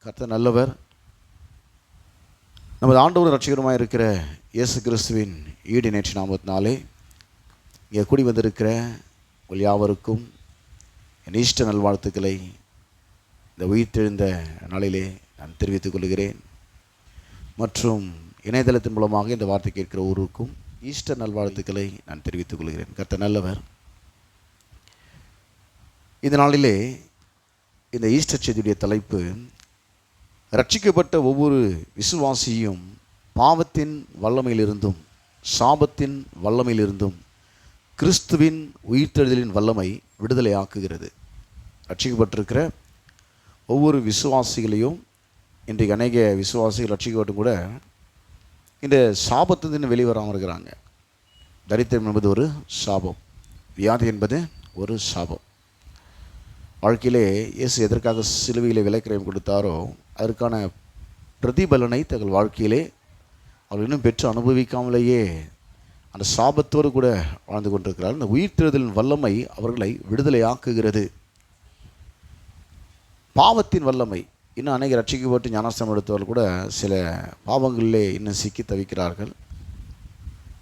கர்த்தர் நல்லவர். நமது ஆண்டவர் ரட்சகருமாக இருக்கிற இயேசு கிறிஸ்துவின் ஈடு நேற்று நாமத்தினாலே இங்கே கூடி வந்திருக்கிற உங்கள் யாவருக்கும் என் இஷ்ட நல்வாழ்த்துக்களை இந்த உயிர்த்தெழுந்த நாளிலே நான் தெரிவித்துக் கொள்கிறேன். மற்றும் இணையதளத்தின் மூலமாக இந்த வார்த்தை கேட்கிற ஊருக்கும் ஈஸ்டர் நல்வாழ்த்துக்களை நான் தெரிவித்துக் கொள்கிறேன். கர்த்தர் நல்லவர். இந்த நாளிலே இந்த ஈஸ்டர் செய்தியுடைய தலைப்பு, ரட்சிக்கப்பட்ட ஒவ்வொரு விசுவாசியும் பாவத்தின் வல்லமையிலிருந்தும் சாபத்தின் வல்லமையிலிருந்தும் கிறிஸ்துவின் உயிர்த்தெழுதலின் வல்லமை விடுதலை ஆக்குகிறது. ரட்சிக்கப்பட்டிருக்கிற ஒவ்வொரு விசுவாசிகளையும், இன்றைக்கு அநேக விசுவாசிகள் ரட்சிக்கப்பட்டும் கூட இந்த சாபத்திலிருந்து வெளிவராமல் இருக்கிறாங்க. தரித்திரம் என்பது ஒரு சாபம், வியாதி என்பது ஒரு சாபம். வாழ்க்கையிலே இயேசு எதற்காக சிலுவையிலே விலைக்கிரயம் கொடுத்தாரோ அதற்கான பிரதிபலனை தங்கள் வாழ்க்கையிலே அவர்கள் இன்னும் பெற்று அனுபவிக்காமலேயே அந்த சாபத்தோடு கூட வாழ்ந்து கொண்டிருக்கிறார். இந்த உயிர்த்தெழுதலின் வல்லமை அவர்களை விடுதலை ஆக்குகிறது. பாவத்தின் வல்லமை, இன்னும் அநேக ரட்சிக்கப்பட்டு ஞானஸ்தானம் எடுத்தவர்கள் கூட சில பாவங்களிலே இன்னும் சிக்கி தவிக்கிறார்கள்.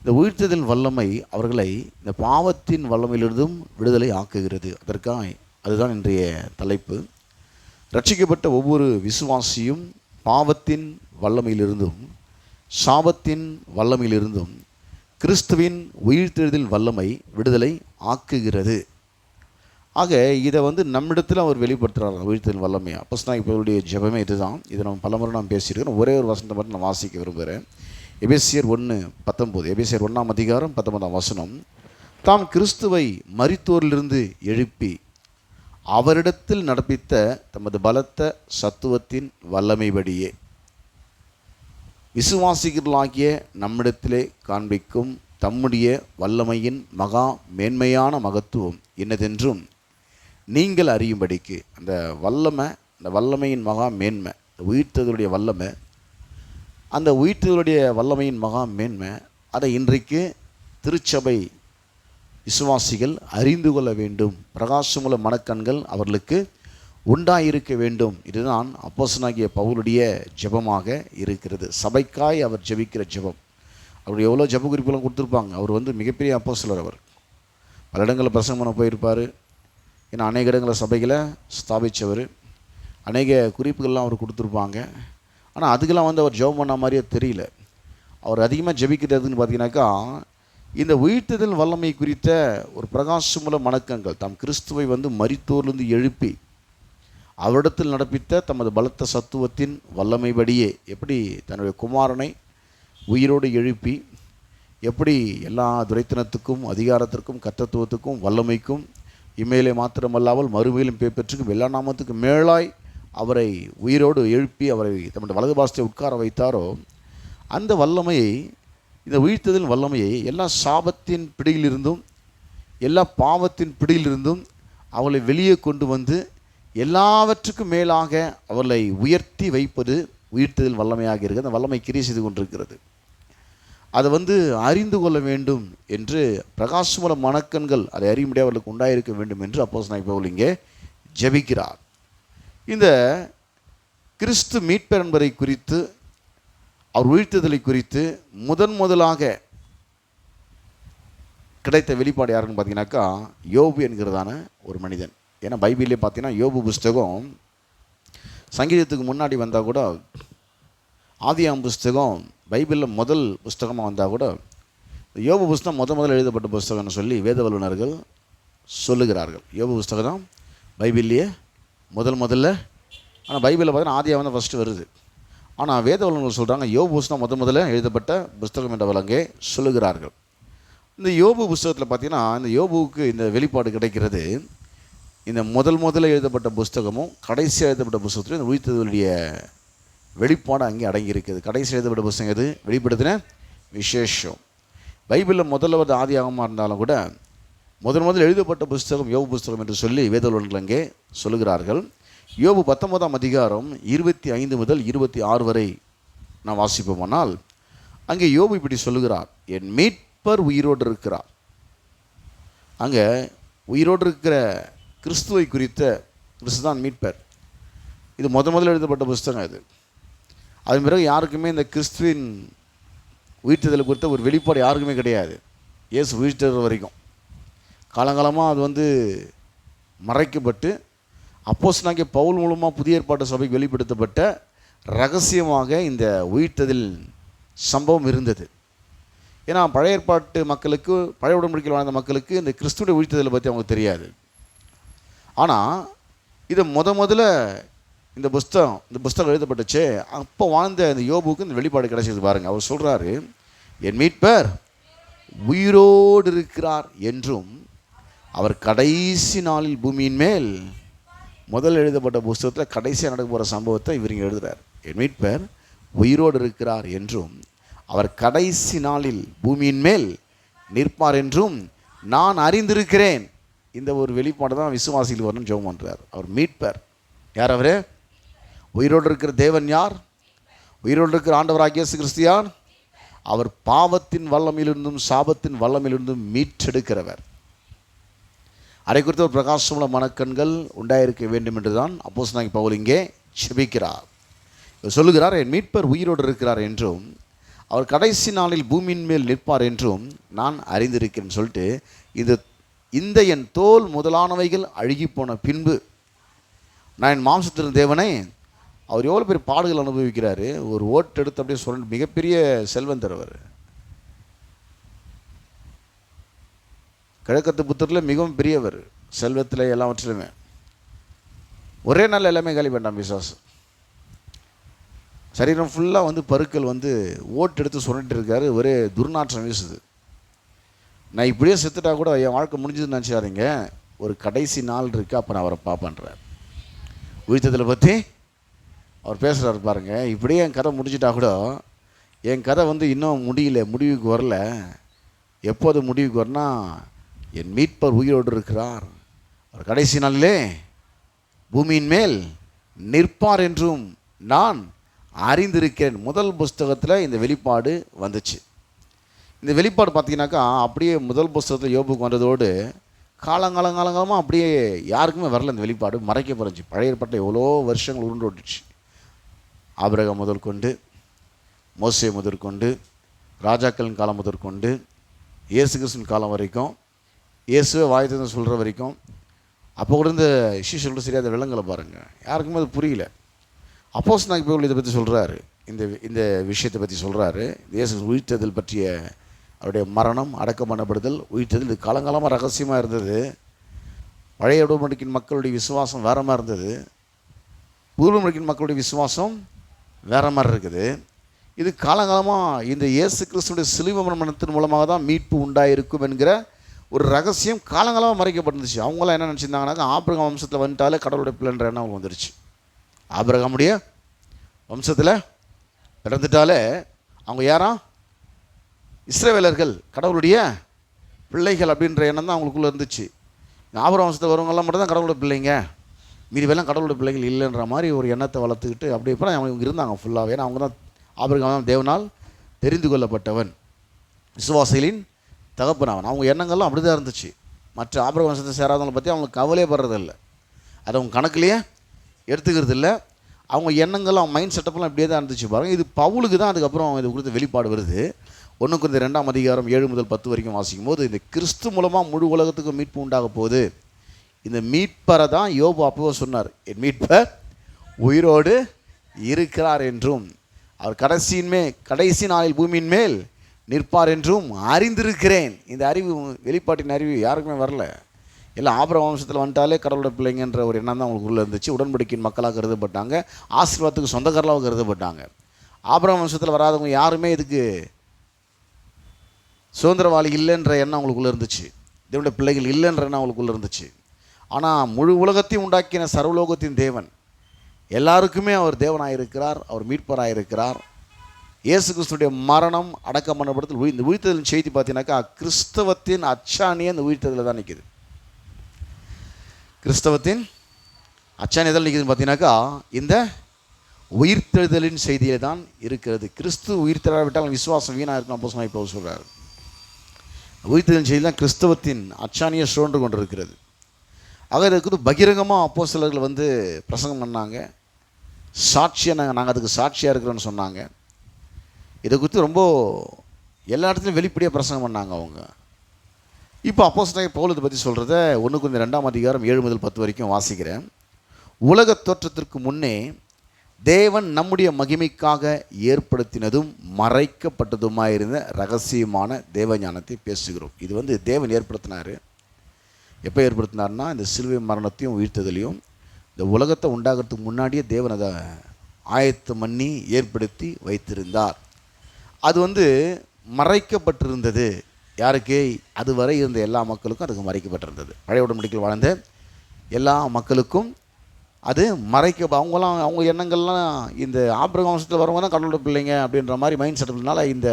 இந்த உயிர்த்தெழுதலின் வல்லமை அவர்களை இந்த பாவத்தின் வல்லமையிலிருந்தும் விடுதலை ஆக்குகிறது. அதற்காக அதுதான் இன்றைய தலைப்பு. ரட்சிக்கப்பட்ட ஒவ்வொரு விசுவாசியும் பாவத்தின் வல்லமையிலிருந்தும் சாபத்தின் வல்லமையிலிருந்தும் கிறிஸ்துவின் உயிர்த்தெழுதலின் வல்லமை விடுதலை ஆக்குகிறது. ஆக இதை நம்மிடத்தில் அவர் வெளிப்படுத்துகிறார், உயிர்த்தெழுதல் வல்லமையை. அப்போஸ்தலனாகிய பவுலுடைய ஜெபமே இதுதான். இதை நம்ம பலமுறை நான் பேசியிருக்கேன். ஒரே ஒரு வசனத்தை மட்டும் நான் வாசிக்க விரும்புகிறேன். எபேசியர் 1:19, எபேசியர் 1:19, தாம் கிறிஸ்துவை மரித்தோரிலிருந்து எழுப்பி அவரிடத்தில் நடப்பித்த தமது பலத்த சத்துவத்தின் வல்லமைபடியே விசுவாசிகளாகிய நம்மிடத்திலே காண்பிக்கும் தம்முடைய வல்லமையின் மகா மேன்மையான மகத்துவம் இன்னதென்றும் நீங்கள் அறியும்படிக்கு. அந்த வல்லமையின் மகா மேன்மை, உயிர்த்தெழுதலுடைய வல்லமை, அந்த உயிர்த்தெழுதலுடைய வல்லமையின் மகா மேன்மை, அதை இன்றைக்கு திருச்சபை விசுவாசிகள் அறிந்து கொள்ள வேண்டும். பிரகாசமுள்ள மனக்கண்கள் அவர்களுக்கு உண்டாயிருக்க வேண்டும். இதுதான் அப்போஸ்தலனாகிய பவுலுடைய ஜெபமாக இருக்கிறது. சபைக்காய் அவர் ஜெபிக்கிற ஜெபம். அவர் எவ்வளோ ஜெப குறிப்புலாம் கொடுத்துருப்பாங்க. அவர் மிகப்பெரிய அப்போஸ்தலர். அவர் பல இடங்களில் பிரசங்கம் பண்ண போயிருப்பார். ஏன்னா அநேக இடங்களில் சபைகளை ஸ்தாபித்தவர். அநேக குறிப்புகள்லாம் அவர் கொடுத்துருப்பாங்க. ஆனால் அதுக்கெல்லாம் அவர் ஜெபம் பண்ண மாதிரியே தெரியல. அவர் அதிகமாக ஜெபிக்கிறதுன்னு பார்த்தீங்கன்னாக்கா, இந்த உயிர்த்தெழுதல் வல்லமை குறித்த ஒரு பிரகாசமுள்ள மனக்கண்கள், தாம் கிறிஸ்துவை மரித்தோரிலிருந்து எழுப்பி அவரிடத்தில் நடப்பித்த தமது பலத்த சத்துவத்தின் வல்லமைபடியே, எப்படி தன்னுடைய குமாரனை உயிரோடு எழுப்பி, எப்படி எல்லா துரைத்தனத்துக்கும் அதிகாரத்திற்கும் கர்த்தத்துவத்துக்கும் வல்லமைக்கும் இம்மையிலே மாத்திரமல்லாமல் மறுமையிலும் பெற்றுக்கும் எல்லா நாமத்துக்கும் மேலாய் அவரை உயிரோடு எழுப்பி அவரை தம்முடைய வலது பாசத்தை உட்கார வைத்தாரோ, அந்த வல்லமையை, இந்த உயிர்த்தெழுதல் வல்லமையை எல்லா சாபத்தின் பிடியிலிருந்தும் எல்லா பாவத்தின் பிடியிலிருந்தும் அவளை வெளியே கொண்டு எல்லாவற்றுக்கும் மேலாக அவளை உயர்த்தி வைப்பது உயிர்த்தெழுதல் வல்லமையாக இருக்குது. அந்த வல்லமை கிரியை செய்து கொண்டிருக்கிறது. அதை அறிந்து கொள்ள வேண்டும் என்று பிரகாசமுள்ள மனக்கண்கள் அதை அறியும்படி அவர்களுக்கு உண்டாயிருக்க வேண்டும் என்று அப்போஸ்தலனாகிய பவுல் இங்கே ஜெபிக்கிறார். இந்த கிறிஸ்து மீட்பர் என்பதை குறித்து, அவர் உயிர்த்தெழுதலை குறித்து முதலாக கிடைத்த வெளிப்பாடு யாருன்னு பார்த்தீங்கன்னாக்கா, யோபு என்கிறதான ஒரு மனிதன். ஏன்னா பைபிள்லேயே பார்த்தீங்கன்னா யோபு புஸ்தகம் சங்கீதத்துக்கு முன்னாடி வந்தால் கூட, ஆதியாகமம் புஸ்தகம் பைபிளில் முதல் புஸ்தகமாக வந்தால் கூட, யோபு புஸ்தகம் முதல்ல எழுதப்பட்ட புஸ்தகம்னு சொல்லி வேத வல்லுநர்கள் சொல்லுகிறார்கள். யோபு புஸ்தகம் தான் பைபிள்லேயே முதல்ல. ஆனால் பைபிளில் பார்த்தீங்கன்னா ஆதியாகமம் தான் ஃபஸ்ட்டு வருது. ஆனால் வேத வல்லுநர்கள் சொல்கிறாங்க யோபு புஸ்தகம் முதல்ல எழுதப்பட்ட புஸ்தகம் என்ற வழங்கே சொல்லுகிறார்கள். இந்த யோபு புஸ்தகத்தில் பார்த்தீங்கன்னா, இந்த யோபுவுக்கு இந்த வெளிப்பாடு கிடைக்கிறது. இந்த முதல்ல எழுதப்பட்ட புஸ்தகமும் கடைசியாக எழுதப்பட்ட புஸ்தகத்திலும் இந்த உயிர்த்தெழுதலுடைய வெளிப்பாடு அங்கே அடங்கியிருக்குது. கடைசி எழுதப்பட்ட புஸ்தகம் எது? வெளிப்படுத்தின விசேஷம். பைபிளில் முதல்ல வந்து ஆதியாகமமாக இருந்தாலும் கூட முதல் எழுதப்பட்ட புஸ்தகம் யோபு புஸ்தகம் என்று சொல்லி வேத வல்லுநர்கள் அங்கே சொல்லுகிறார்கள். யோபு 19 25 முதல் 26 வரை நான் வாசிப்போமானால், அங்கே யோபு இப்படி சொல்லுகிறார், என் மீட்பர் உயிரோடு இருக்கிறார். அங்கே உயிரோடு இருக்கிற கிறிஸ்துவை குறித்த, கிறிஸ்து தான் மீட்பர். இது முதல்ல எழுதப்பட்ட புஸ்தகம் இது. அதன் பிறகு யாருக்குமே இந்த கிறிஸ்துவின் உயிர்த்தெழுதலை குறித்த ஒரு வெளிப்பாடு யாருக்குமே கிடையாது. இயேசு உயிர்த்தெழுற வரைக்கும் காலங்காலமாக அது மறைக்கப்பட்டு அப்போஸ்தலனாகிய பவுல் மூலமாக புதிய ஏற்பாட்டு சபைக்கு வெளிப்படுத்தப்பட்ட ரகசியமாக இந்த உயிர்த்தெழுதல் சம்பவம் இருந்தது. ஏன்னா பழைய ஏற்பாட்டு மக்களுக்கு, பழைய உடன்படிக்கையில் வாழ்ந்த மக்களுக்கு இந்த கிறிஸ்துவுடைய உயிர்த்தெழுதலை பற்றி அவங்களுக்கு தெரியாது. ஆனால் இதை முதல்ல இந்த புஸ்தகம் எழுதப்பட்டுச்சு. அப்போ வாழ்ந்த இந்த யோபுக்கு இந்த வெளிப்பாடு கிடைச்சது பாருங்கள். அவர் சொல்கிறாரு, என் மீட்பர் உயிரோடு இருக்கிறார் என்றும் அவர் கடைசி நாளில் பூமியின் மேல், முதல் எழுதப்பட்ட புஸ்தகத்தில் கடைசியாக நடக்க போகிற சம்பவத்தை இவர் இங்கே எழுதுகிறார். என் மீட்பர் உயிரோடு இருக்கிறார் என்றும் அவர் கடைசி நாளில் பூமியின் மேல் நிற்பார் என்றும் நான் அறிந்திருக்கிறேன். இந்த ஒரு வெளிப்பாடு தான் விசுவாசிகள் வரணும்னு ஜெபம் பண்ணுறார். அவர் மீட்பர் யார்? அவர் உயிரோடு இருக்கிற தேவன் யார்? உயிரோடு இருக்கிற ஆண்டவராகிய இயேசு கிறிஸ்து யார்? அவர் பாவத்தின் வல்லமையிலிருந்தும் சாபத்தின் வல்லமையிலிருந்தும் மீட்டெடுக்கிறவர். அதை குறித்த ஒரு பிரகாசமுள்ள மனக்கண்கள் உண்டாயிருக்க வேண்டும் என்று தான் அப்போஸ்தலனாகிய பவுல் இங்கே ஜெபிக்கிறார். இவர் சொல்லுகிறார், என் மீட்பர் உயிரோடு இருக்கிறார் என்றும் அவர் கடைசி நாளில் பூமியின் மேல் நிற்பார் என்றும் நான் அறிந்திருக்கிறேன்னு சொல்லிட்டு, இந்த என் தோல் முதலானவைகள் அழுகி போன பின்பு நான் என் மாம்சத்தின் தேவனை, அவர் எவ்வளோ பெரிய பாடுகள் அனுபவிக்கிறாரு. ஒரு ஓட்டு எடுத்து அப்படியே சொல்ல மிகப்பெரிய செல்வம் தருவார். கிழக்கத்து புத்தரில் மிகவும் பெரியவர், செல்வத்தில் எல்லாவற்றிலுமே. ஒரே நாள் எல்லாமே காலி வேண்டாம் விசுவாசம். சரீரம் ஃபுல்லாக பருக்கள் ஓட்டு எடுத்து சொல்லிட்டு இருக்காரு. ஒரே துர்நாற்றம் வீசுது. நான் இப்படியே செத்துட்டா கூட என் வாழ்க்கை முடிஞ்சதுன்னு நினச்சாருங்க. ஒரு கடைசி நாள் இருக்குது, அப்போ நான் அவரை பார்ப்பேன்றார். உயிர்த்ததில் பற்றி அவர் பேசுகிறாரு பாருங்கள். இப்படியே என் கதை முடிஞ்சிட்டா கூட என் கதை இன்னும் முடிவுக்கு வரல. எப்போது முடிவுக்கு வரனா, என் மீட்பர் உயிரோடு இருக்கிறார், அவர் கடைசி நாளிலே பூமியின் மேல் நிற்பார் என்றும் நான் அறிந்திருக்கிறேன். முதல் புஸ்தகத்தில் இந்த வெளிப்பாடு வந்துச்சு. இந்த வெளிப்பாடு பார்த்தீங்கன்னாக்கா அப்படியே முதல் புஸ்தகத்தில் யோபுக்கு வந்ததோடு காலங்காலமாக அப்படியே யாருக்குமே வரல. இந்த வெளிப்பாடு மறைக்கப்பட்டுச்சு. பழைய ஏற்பாட்டில் எவ்வளோ வருஷங்கள் உருண்டு ஓட்டுச்சு. ஆபிரகாம் முதற்கொண்டு, மோசே முதற்கொண்டு, ராஜாக்களின் காலம் முதற்கொண்டு, இயேசு கிறிஸ்துவின் காலம் வரைக்கும், இயேசுவை வாய்த்து சொல்கிற வரைக்கும். அப்போ கூட இந்த சீஷர்கள் சரியாக விலங்கலை பாருங்கள், யாருக்குமே அது புரியல. அப்போஸ்தலனாகிய பவுல் இதை பற்றி சொல்கிறாரு, இந்த விஷயத்தை பற்றி சொல்கிறாரு. இயேசு உயிர்த்தெழுதல் பற்றிய அவருடைய மரணம், அடக்கம் பண்ணப்படுதல், உயிர்த்தெழுதல் இது காலங்காலமாக ரகசியமாக இருந்தது. பழைய உடன்படிக்கையின் மக்களுடைய விசுவாசம் வேறு மாதிரி இருந்தது, புது உடன்படிக்கையின் மக்களுடைய விசுவாசம் வேறு மாதிரி இருக்குது. இது காலங்காலமாக இந்த இயேசு கிறிஸ்துடைய சிலுவை மரணத்தின் மூலமாக தான் மீட்பு உண்டாயிருக்கும் என்கிற ஒரு ரகசியம் காலங்காலமாக மறைக்கப்பட்டுருந்துச்சு. அவங்களாம் என்ன நினச்சிருந்தாங்கனாக்கா, ஆபிரகாம் வம்சத்தில் வந்துட்டாலே கடவுளுடைய பிள்ளைன்ற எண்ணம் அவங்க வந்துருச்சு. ஆபிரகாமுடைய வம்சத்தில் பிறந்துட்டாலே அவங்க யாரா? இஸ்ரவேலர்கள், கடவுளுடைய பிள்ளைகள் அப்படின்ற எண்ணம் தான் அவங்களுக்குள்ளே இருந்துச்சு. ஆபிரகாம் வம்சத்தில் வரவங்கெல்லாம் மட்டும் தான் கடவுளுடைய பிள்ளைங்க, மீதி வேலாம் கடவுளுடைய பிள்ளைகள் இல்லைன்ற மாதிரி ஒரு எண்ணத்தை வளர்த்துக்கிட்டு அப்படி இப்போ அவங்க இருந்தாங்க ஃபுல்லாகவே. ஏன்னா அவங்க தான் ஆபிரகாம் தேவனால் தெரிந்து கொள்ளப்பட்டவன், விசுவாசிகளின் தகப்பனவன். அவங்க எண்ணங்கள்லாம் அப்படி தான் இருந்துச்சு. மற்ற ஆபிரகாம் வம்சத்தை சேராதவங்களை பற்றி அவங்களுக்கு கவலையே படுறதில்லை, அது அவங்க கணக்குலேயே எடுத்துக்கிறது இல்லை. அவங்க எண்ணங்கள், அவங்க மைண்ட் செட்டப்லாம் இப்படியே தான் இருந்துச்சு பாருங்கள். இது பவுலுக்கு தான் அதுக்கப்புறம் இது குறித்த வெளிப்பாடு வருது. 1 Corinthians 2 அதிகாரம் 7 முதல் 10 வரைக்கும் வாசிக்கும் போது, இந்த கிறிஸ்து மூலமாக முழு உலகத்துக்கு மீட்பு உண்டாக போகுது. இந்த மீட்பரை தான் யோபு அப்போ சொன்னார், என் மீட்பர் உயிரோடு இருக்கிறார் என்றும் அவர் கடைசி நாளில் பூமியின் மேல் நிற்பார் என்றும் அறிந்திருக்கிறேன். இந்த அறிவு, வெளிப்பாட்டின் அறிவு யாருக்குமே வரல. எல்லாம் ஆபிரகாம் வம்சத்தில் வந்துட்டாலே கடவுளோட பிள்ளைங்கன்ற ஒரு எண்ணம் தான் அவங்களுக்கு உள்ளே இருந்துச்சு. உடன்படிக்கையின் மக்களாக கருதப்பட்டாங்க, ஆசீர்வாதத்துக்கு சொந்தக்காரலாக கருதப்பட்டாங்க. ஆபிரகாம் வம்சத்தில் வராதவங்க யாருமே இதுக்கு சுதந்திரவாளி இல்லைன்ற எண்ணம் அவங்களுக்குள்ளே இருந்துச்சு, தேவனுடைய பிள்ளைகள் இல்லைன்ற எண்ணம் அவங்களுக்குள்ளே இருந்துச்சு. ஆனால் முழு உலகத்தையும் உண்டாக்கின சர்வலோகத்தின் தேவன், எல்லாருக்குமே அவர் தேவனாக இருக்கிறார், அவர் மீட்பராக இருக்கிறார். இயேசு கிறிஸ்துடைய மரணம், அடக்கம் பண்ணப்படுதல், இந்த உயிர்த்தெழுதலின் செய்தி பார்த்தீங்கன்னாக்கா கிறிஸ்தவத்தின் அச்சாணியே இந்த உயிர்த்தெழுதலில் தான் நிற்கிது. கிறிஸ்தவத்தின் அச்சாணி எதில் நிற்கிதுன்னு பார்த்தீங்கன்னாக்கா இந்த உயிர்த்தெழுதலின் செய்தியில் தான் இருக்கிறது. கிறிஸ்து உயிர்த்தெழாவிட்டால் விசுவாசம் வீணாக இருக்கும் அப்போஸ்தலனாகிய பவுல் சொல்கிறார். உயிர்த்தெழுதலின் செய்தி தான் கிறிஸ்தவத்தின் அச்சாணியை சுழன்று கொண்டிருக்கிறது. ஆக இதுக்கு பகிரங்கமாக அப்போஸ்தலர்கள் பிரசங்கம் பண்ணாங்க. சாட்சியாக நாங்கள் அதுக்கு சாட்சியாக இருக்கிறோன்னு சொன்னாங்க. இதை குறித்து ரொம்ப எல்லா இடத்துலையும் வெளிப்படையாக பிரசங்கம் பண்ணாங்க அவங்க. இப்போ அப்போஸ்தலனாகிய பவுல் இதை பற்றி சொல்கிறத 1 கொரிந்தியர் 2ஆம் அதிகாரம் 7 முதல் 10 வரைக்கும் வாசிக்கிறேன். உலகத் தோற்றத்திற்கு முன்னே தேவன் நம்முடைய மகிமைக்காக ஏற்படுத்தினதும் மறைக்கப்பட்டதுமாயிருந்த ரகசியமான தேவ ஞானத்தை பேசுகிறோம். இது தேவன் ஏற்படுத்தினார். எப்போ ஏற்படுத்தினார்னா, இந்த சிலுவை மரணத்தையும் உயிர்த்ததிலையும் இந்த உலகத்தை உண்டாகிறதுக்கு முன்னாடியே தேவன் அதை ஆயத்தம் பண்ணி ஏற்படுத்தி வைத்திருந்தார். அது மறைக்கப்பட்டிருந்தது. யாருக்கு? அதுவரை இருந்த எல்லா மக்களுக்கும் அதுக்கு மறைக்கப்பட்டிருந்தது. பழைய உடன்படிக்கையில் வாழ்ந்த எல்லா மக்களுக்கும் அது அவங்க எண்ணங்கள்லாம் இந்த ஆபிரகாம் வம்சத்தில் வரவங்க தான் கடவுளோட பிள்ளைங்க அப்படின்ற மாதிரி மைண்ட் செட்னால இந்த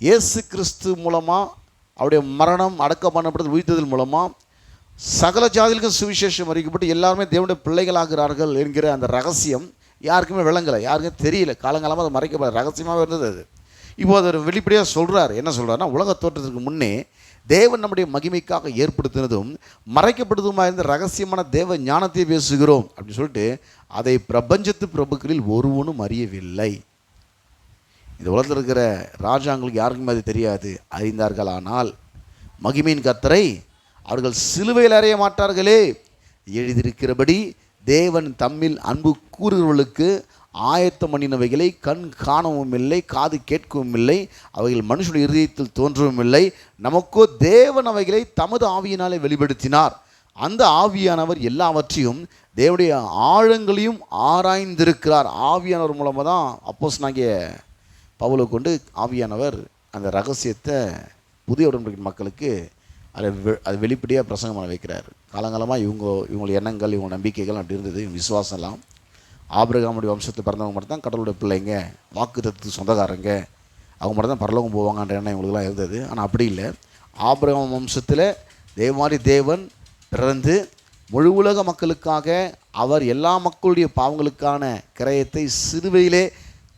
இயேசு கிறிஸ்து மூலமாக அவருடைய மரணம் அடக்கம் பண்ணப்படுறது உயிர்த்ததல் மூலமாக சகல ஜாதிகளுக்கும் சுவிசேஷம் அறிவிக்கப்பட்டு எல்லாருமே தேவனுடைய பிள்ளைகளாகிறார்கள் என்கிற அந்த ரகசியம் யாருக்குமே விளங்கலை, யாருக்குமே தெரியல. காலங்காலமாக அது மறைக்கப்பட ரகசியமாகவே இருந்தது. அது இப்போ அதை வெளிப்படையாக சொல்கிறார். என்ன சொல்கிறாருன்னா, உலக தோற்றத்திற்கு முன்னே தேவன் நம்முடைய மகிமைக்காக ஏற்படுத்தினதும் மறைக்கப்படுவதுமாக இருந்த ரகசியமான தேவ ஞானத்தை பேசுகிறோம் அப்படின்னு சொல்லிட்டு, அதை பிரபஞ்சத்து பிரபுக்களில் ஒருவனும் அறியவில்லை. இந்த உலகத்தில் இருக்கிற ராஜாங்களுக்கு யாருக்குமே அது தெரியாது. அறிந்தார்கள், ஆனால் மகிமையின் கர்த்தரை அவர்கள் சிலுவையில் அறைய மாட்டார்களே. எழுதியிருக்கிறபடி தேவன் தம்மில் அன்பு கூறுகிறவர்களுக்கு ஆயத்தம் பண்ணினவைகளை கண் காணவும் இல்லை, காது கேட்கவும் இல்லை, அவைகள் மனுஷனுடைய இருதயத்தில் தோன்றவும் இல்லை. நமக்கோ தேவன் அவைகளை தமது ஆவியினாலே வெளிப்படுத்தினார். அந்த ஆவியானவர் எல்லாவற்றையும் தேவனுடைய ஆழங்களையும் ஆராய்ந்திருக்கிறார். ஆவியானவர் மூலமாக தான் அப்போஸ்தலனாகிய பவுலை கொண்டு ஆவியானவர் அந்த ரகசியத்தை புதிய உடன்படிக்கை மக்களுக்கு அது வெளிப்படையாக பிரசங்கம் பண்ண வைக்கிறார். காலங்காலமாக இவங்களுடைய எண்ணங்கள், இவங்க நம்பிக்கைகள் அப்படி இருந்தது. இவங்க விசுவாசம்லாம் ஆபிரகாமுடைய வம்சத்தில் பிறந்தவங்க மட்டும் தான் கடவுளுடைய பிள்ளைங்க, வாக்குத்தத்தத்துக்கு சொந்தக்காரங்க, அவங்க மட்டும் தான் பரலோகம் போவாங்கன்ற எண்ணம் இவங்களுக்குலாம் இருந்தது. ஆனால் அப்படி இல்லை. ஆபிரகாம் வம்சத்தில் தேவன் பிறந்து முழு உலக மக்களுக்காக அவர் எல்லா மக்களுடைய பாவங்களுக்கான கிரயத்தை சிலுவையிலே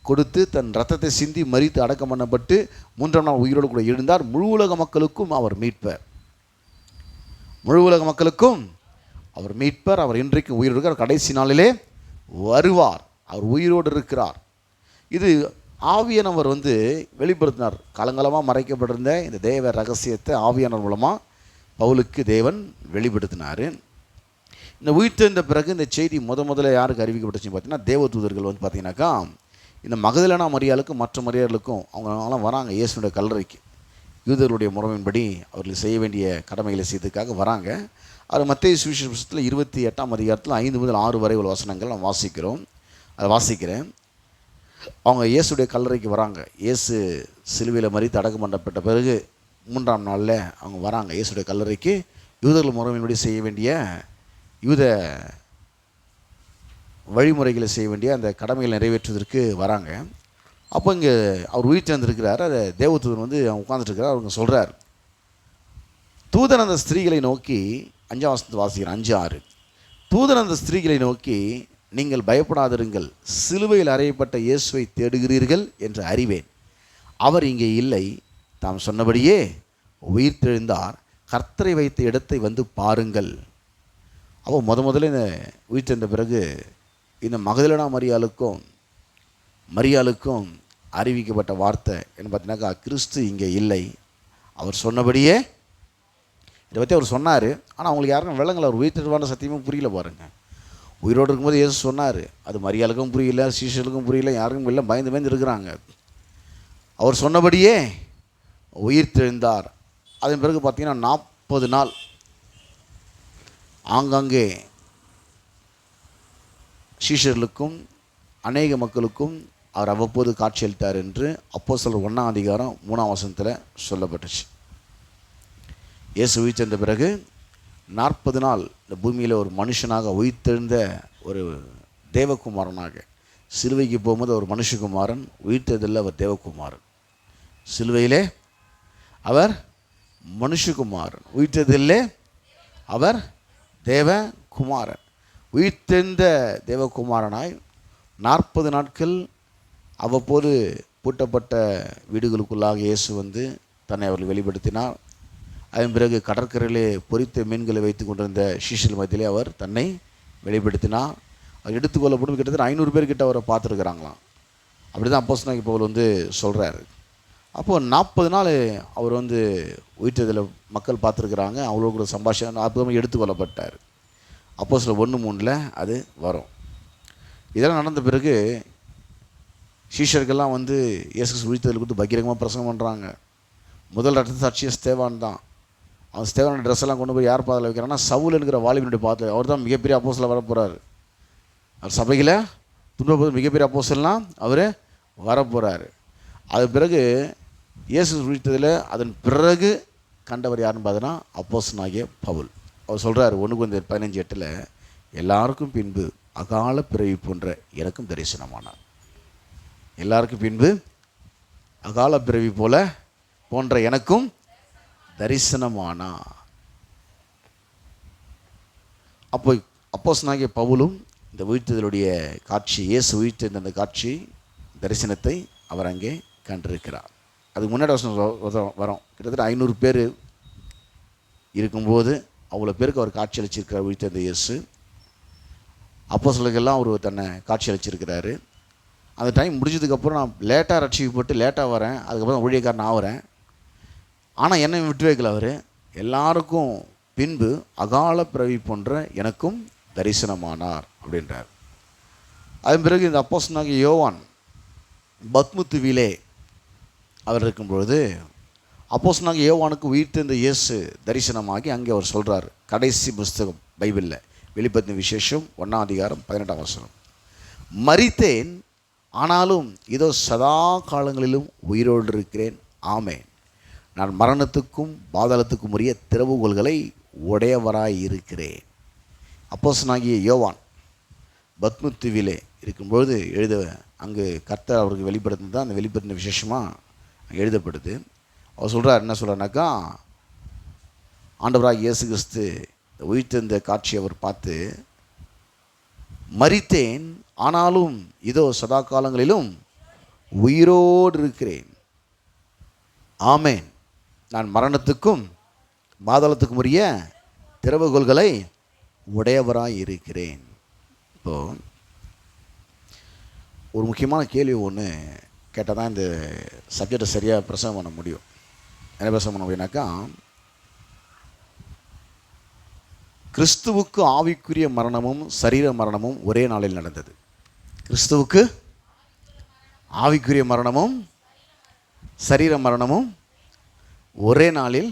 கொடுத்து தன் ரத்தத்தை சிந்தி மரித்து அடக்கம் பண்ணப்பட்டு 3ஆம் நாள் உயிரோடு கூட எழுந்தார். முழு உலக மக்களுக்கும் அவர் மீட்பர். முழு உலக மக்களுக்கும் அவர் மீட்பர். அவர் இன்றைக்கு உயிரோடு இருக்கிறார். கடைசி நாளிலே வருவார். அவர் உயிரோடு இருக்கிறார். இது ஆவியானவர் வெளிப்படுத்தினார். காலங்காலமாக மறைக்கப்பட்டிருந்த இந்த தேவ ரகசியத்தை ஆவியானவர் மூலமாக பவுலுக்கு தேவன் வெளிப்படுத்தினார். இந்த உயிர்த்தெழுந்த பிறகு இந்த செய்தி முதல்ல யாருக்கு அறிவிக்கப்பட்டுச்சுன்னு பார்த்தீங்கன்னா, தேவதூதர்கள் பார்த்தீங்கன்னாக்கா இந்த மகதலேனா மரியாளுக்கும் மற்ற மரியாளுக்கும் அவங்களாம் வராங்க இயேசுடைய கல்லறைக்கு. யூதர்களுடைய முறையின்படி அவர்கள் செய்ய வேண்டிய கடமைகளை செய்ததுக்காக வராங்க. அது மத்தேயு சுவிசேஷ புத்தகத்தில் 28ஆம் அதிகாரத்தில் 5 முதல் 6 வரை உள்ள வசனங்கள் நான் அதை வாசிக்கிறேன். அவங்க இயேசுடைய கல்லறைக்கு வராங்க. இயேசு சிலுவையில் மரித்து அடக்கம் பண்ணப்பட்ட பிறகு 3ஆம் நாளில் அவங்க வராங்க இயேசுடைய கல்லறைக்கு. யூதர்கள் முறையின்படி செய்ய வேண்டிய யூத வழிமுறைகளை செய்ய வேண்டிய அந்த கடமைகளை நிறைவேற்றுவதற்கு வராங்க. அப்போ இங்கே அவர் உயிர் சேர்ந்திருக்கிறார். அதை தேவதூதன் அவங்க உட்காந்துட்டுருக்கிறார். அவங்க சொல்கிறார், தூதன் அந்த ஸ்திரீகளை நோக்கி 5ஆம் வசனத்தை வாசிக்கிறேன், 5-6. தூதன் அந்த ஸ்திரீகளை நோக்கி, நீங்கள் பயப்படாதிருங்கள், சிலுவையில் அறையப்பட்ட இயேசுவை தேடுகிறீர்கள் என்று அறிவேன். அவர் இங்கே இல்லை, தாம் சொன்னபடியே உயிர்த்தெழுந்தார். கர்த்தரை வைத்த இடத்தை பாருங்கள். அப்போ முதல்ல இந்த உயிர்த்தெழுந்த பிறகு இந்த மகதலேனா மரியாளுக்கும் அறிவிக்கப்பட்ட வார்த்தை என்ன பார்த்தீங்கன்னாக்கா, கிறிஸ்து இங்கே இல்லை, அவர் சொன்னபடியே. இதை பற்றி அவர் சொன்னார். ஆனால் அவங்களுக்கு யாருக்கும் விளங்கலை. அவர் உயிர்த்தெழுவான சத்தியமும் புரியல. பாருங்கள், உயிரோடு இருக்கும்போது இயேசு சொன்னார். அது மரியாளுக்கும் புரியல, சீஷர்களுக்கும் புரியல, யாருக்கும் இல்லை, பயந்து இருக்கிறாங்க. அவர் சொன்னபடியே உயிர்த்தெழுந்தார். அதன் பிறகு பார்த்தீங்கன்னா 40 நாள் ஆங்காங்கே சீஷர்களுக்கும் அநேக மக்களுக்கும் அவர் அவ்வப்போது காட்சியளித்தார் என்று அப்போஸ்தலர் 1ஆம் அதிகாரம் 3ஆம் வசனத்தில் சொல்லப்பட்டுச்சு. இயேசு உயிர்த்தெழுந்த பிறகு 40 நாள் இந்த பூமியில் ஒரு மனுஷனாக உயிர்த்தெழுந்த ஒரு தேவகுமாரனாக, சிலுவைக்கு போகும்போது அவர் மனுஷகுமாரன், உயிர்த்தெழுதலில் அவர் தேவகுமாரன். சிலுவையிலே அவர் மனுஷகுமாரன், உயிர்த்தெழுதலிலே அவர் தேவகுமாரன். உயிர்த்தெழுந்த தேவகுமாரனாய் 40 நாட்கள் அவ்வப்போது பூட்டப்பட்ட வீடுகளுக்குள்ளாக இயேசு தன்னை அவர்கள் வெளிப்படுத்தினார். அதன் பிறகு கடற்கரையிலே பொரித்த மீன்களை வைத்து கொண்டிருந்த சீஷர்கள் மத்தியிலே அவர் தன்னை வெளிப்படுத்தினார். அவர் எடுத்துக்கொள்ளப்படும் கிட்டத்தட்ட 500 பேர் கிட்ட அவரை பார்த்துருக்குறாங்களாம். அப்படி தான் அப்போஸ்தலனாகிய பவுல் வந்து சொல்கிறாரு. அப்போது 40 நாள் அவர் வந்து உயிர்த்தெழுதலை மக்கள் பார்த்துருக்குறாங்க. அவங்களோட கூட சம்பாஷணை அற்புதமாக எடுத்துக்கொள்ளப்பட்டார். அப்போஸ்தலர் 1:3 அது வரும். இதெல்லாம் நடந்த பிறகு சீஷர்கள்லாம் வந்து இயேசு கிறிஸ்து உயிர்த்தெழுதலை கொடுத்து பகிரங்கமாக பிரசங்கம் பண்ணுறாங்க. முதல் ரத்த சாட்சியை ஸ்தேவான் தான். அவன் ஸ்தேவானோட ட்ரெஸ் எல்லாம் கொண்டு போய் யார் பாதையில் வைக்கிறான்னா சவுல் என்கிற வாலிபனுடைய பாதையில். அவர் தான் மிகப்பெரிய அப்போஸ்தலர் வரப்போகிறார். அவர் சபையில் துன்பப்போது மிகப்பெரிய அப்போஸ்தலர்லாம் அவர் வரப்போகிறார். அது பிறகு இயேசு உயிர்த்தெழுதலை அதன் பிறகு கண்டவர் யாருன்னு பார்த்தோன்னா அப்போஸ்தலனாகிய பவுல். அவர் சொல்கிறார் 1 கொரிந்தியர் 15:8 எல்லாருக்கும் பின்பு அகால பிறவி போன்ற எனக்கும் தரிசனமானார். எல்லாருக்கும் பின்பு அகால பிறவி போன்ற எனக்கும் தரிசனமானா. அப்போ அப்போஸ்தலனாகிய பவுலும் இந்த உயிர்த்தெழுதலுடைய காட்சி, இயேசு உயிர்த்தெழுந்த அந்த காட்சி தரிசனத்தை அவர் அங்கே கண்டிருக்கிறார். அதுக்கு முன்னாடி வரும் கிட்டத்தட்ட 500 பேர் இருக்கும்போது அவ்வளோ பேருக்கு அவர் காட்சி அளிச்சிருக்கிறார் உயிர்த்தெழுந்த இயேசு. அப்போஸ்தலர்களுக்கெல்லாம் அவர் தன்னை காட்சி அளிச்சிருக்கிறாரு. அந்த டைம் முடிஞ்சதுக்கப்புறம் நான் லேட்டாக ரட்சிக்கப்பட்டு லேட்டாக வரேன், அதுக்கப்புறம் ஊழியக்காரன் ஆகிறேன். ஆனால் என்னை விட்டு வைக்கல அவர். எல்லாருக்கும் பின்பு அகால பிறவி போன்ற எனக்கும் தரிசனமானார் அப்படின்றார். அதன் பிறகு இந்த அப்போஸ்தலனாகிய யோவான் பத்முத்துவிலே அவர் இருக்கும்பொழுது அப்போஸ்தலனாகிய யோவானுக்கு உயிர்த்தெழுந்த இயேசு தரிசனமாகி அங்கே அவர் சொல்கிறார். கடைசி புஸ்தகம் பைபிளில் வெளிப்படுத்தின விசேஷம் 1:18 மரித்தேன், ஆனாலும் இதோ சதா காலங்களிலும் உயிரோடு இருக்கிறேன். ஆமேன். நான் மரணத்துக்கும் பாதாளத்துக்கும் உரிய திறவுகோல்களை உடையவராய் இருக்கிறேன். அப்போஸ்தலனாகிய யோவான் பத்முத்துவிலே இருக்கும்பொழுது அங்கு கர்த்தர் அவருக்கு வெளிப்படுத்தினது தான் அந்த வெளிப்படுத்தின விசேஷமாக அங்கே எழுதப்படுது. அவர் சொல்கிறார், என்ன சொல்கிறாருனாக்கா, ஆண்டவராக இயேசு கிறிஸ்து உயிர்த்தெழுந்த காட்சியை அவர் பார்த்து, மரித்தேன் ஆனாலும் இதோ சதா காலங்களிலும் உயிரோடு இருக்கிறேன். ஆமேன். நான் மரணத்துக்கும் பாதாளத்துக்கும் உரிய திறவுகோல்களை உடையவராய் இருக்கிறேன். இப்போது ஒரு முக்கியமான கேள்வி ஒன்று கேட்டால் தான் இந்த சப்ஜெக்டை சரியாக பிரசவம் பண்ண முடியும். என்ன பிரசவம் பண்ண முடியும்னாக்கா, கிறிஸ்துவுக்கு ஆவிக்குரிய மரணமும் சரீர மரணமும் ஒரே நாளில் நடந்தது. கிறிஸ்துவுக்கு ஆவிக்குரிய மரணமும் சரீர மரணமும் ஒரே நாளில்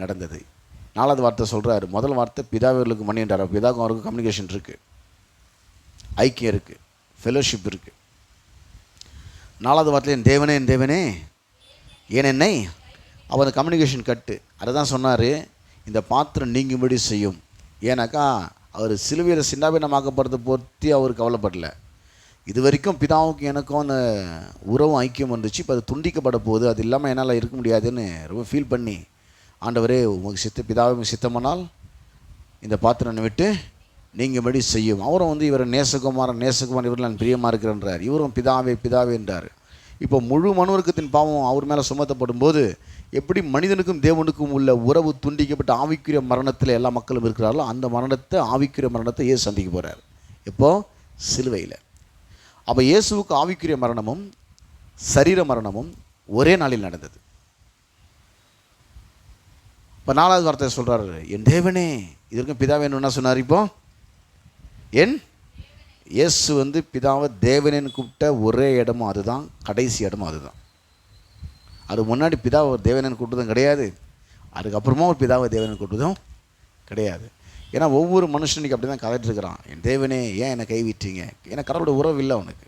நடந்தது. 4வது வார்த்தை சொல்கிறாரு. முதல் வார்த்தை பிதாவர்களுக்கு மன்னின்றார். பிதாவுக்கும் அவருக்கும் கம்யூனிகேஷன் இருக்குது, ஐக்கியம் இருக்குது, ஃபெலோஷிப் இருக்குது. 4வது வார்த்தையில் என் தேவனே என் தேவனே ஏன் என்னை, அவர் கம்யூனிகேஷன் கட்டு. அதை தான் சொன்னார், இந்த பாத்திரம் நீங்கும்படி செய்யும். ஏன்னாக்கா அவர் சிலுவையில் சின்னாபின்னமாக்கப்படுறதை பற்றி அவர் கவலைப்படலை. இது வரைக்கும் பிதாவுக்கும் எனக்கும் அந்த உறவும் ஐக்கியம் வந்துச்சு. இப்போ அது துண்டிக்கப்பட போகுது, அது இல்லாமல் என்னால் இருக்க முடியாதுன்னு ரொம்ப ஃபீல் பண்ணி, ஆண்டவரே உங்களுக்கு பிதாவுக்கு சித்தமானால் இந்த பாத்திரம் விட்டு நீங்கும்படி செய்யும். அவரும் வந்து இவரை நேசகுமாரன் இவரில் நான் பிரியமாக இருக்கிறேன்றார். இவரும் பிதாவே பிதாவே என்றார். இப்போ முழு மனுவர்க்கத்தின் பாவம் அவர் மேலே சுமத்தப்படும் போது எப்படி மனிதனுக்கும் தேவனுக்கும் உள்ள உறவு துண்டிக்கப்பட்ட ஆவிக்குரிய மரணத்தில் எல்லா மக்களும் இருக்கிறார்களோ அந்த மரணத்தை, ஆவிக்குரிய மரணத்தை இயேசு சந்திக்க போகிறார். இப்போது சிலுவையில். அப்போ இயேசுவுக்கு ஆவிக்குரிய மரணமும் சரீர மரணமும் ஒரே நாளில் நடந்தது. இப்போ 4வது வார்த்தை சொல்கிறார், என் தேவனே. இதற்கும் பிதாவே என்ன சொன்னார்? இப்போ என் இயேசு வந்து பிதாவை தேவனேன்னு கூப்பிட்ட ஒரே இடமும் அதுதான், கடைசி இடமும் அதுதான். அது முன்னாடி பிதாவை தேவனேன்னு கூப்பிட்டதும் கிடையாது, அதுக்கப்புறமா ஒரு பிதாவை தேவனேன்னு கூப்பிட்டதும் கிடையாது. ஏன்னா ஒவ்வொரு மனுஷனுக்கு அப்படி தான் கதைட்டு இருக்கிறான். என் தேவனே ஏன் என்னை கைவிட்டீங்க? ஏன்னா கடவுளோட உறவு இல்லை அவனுக்கு.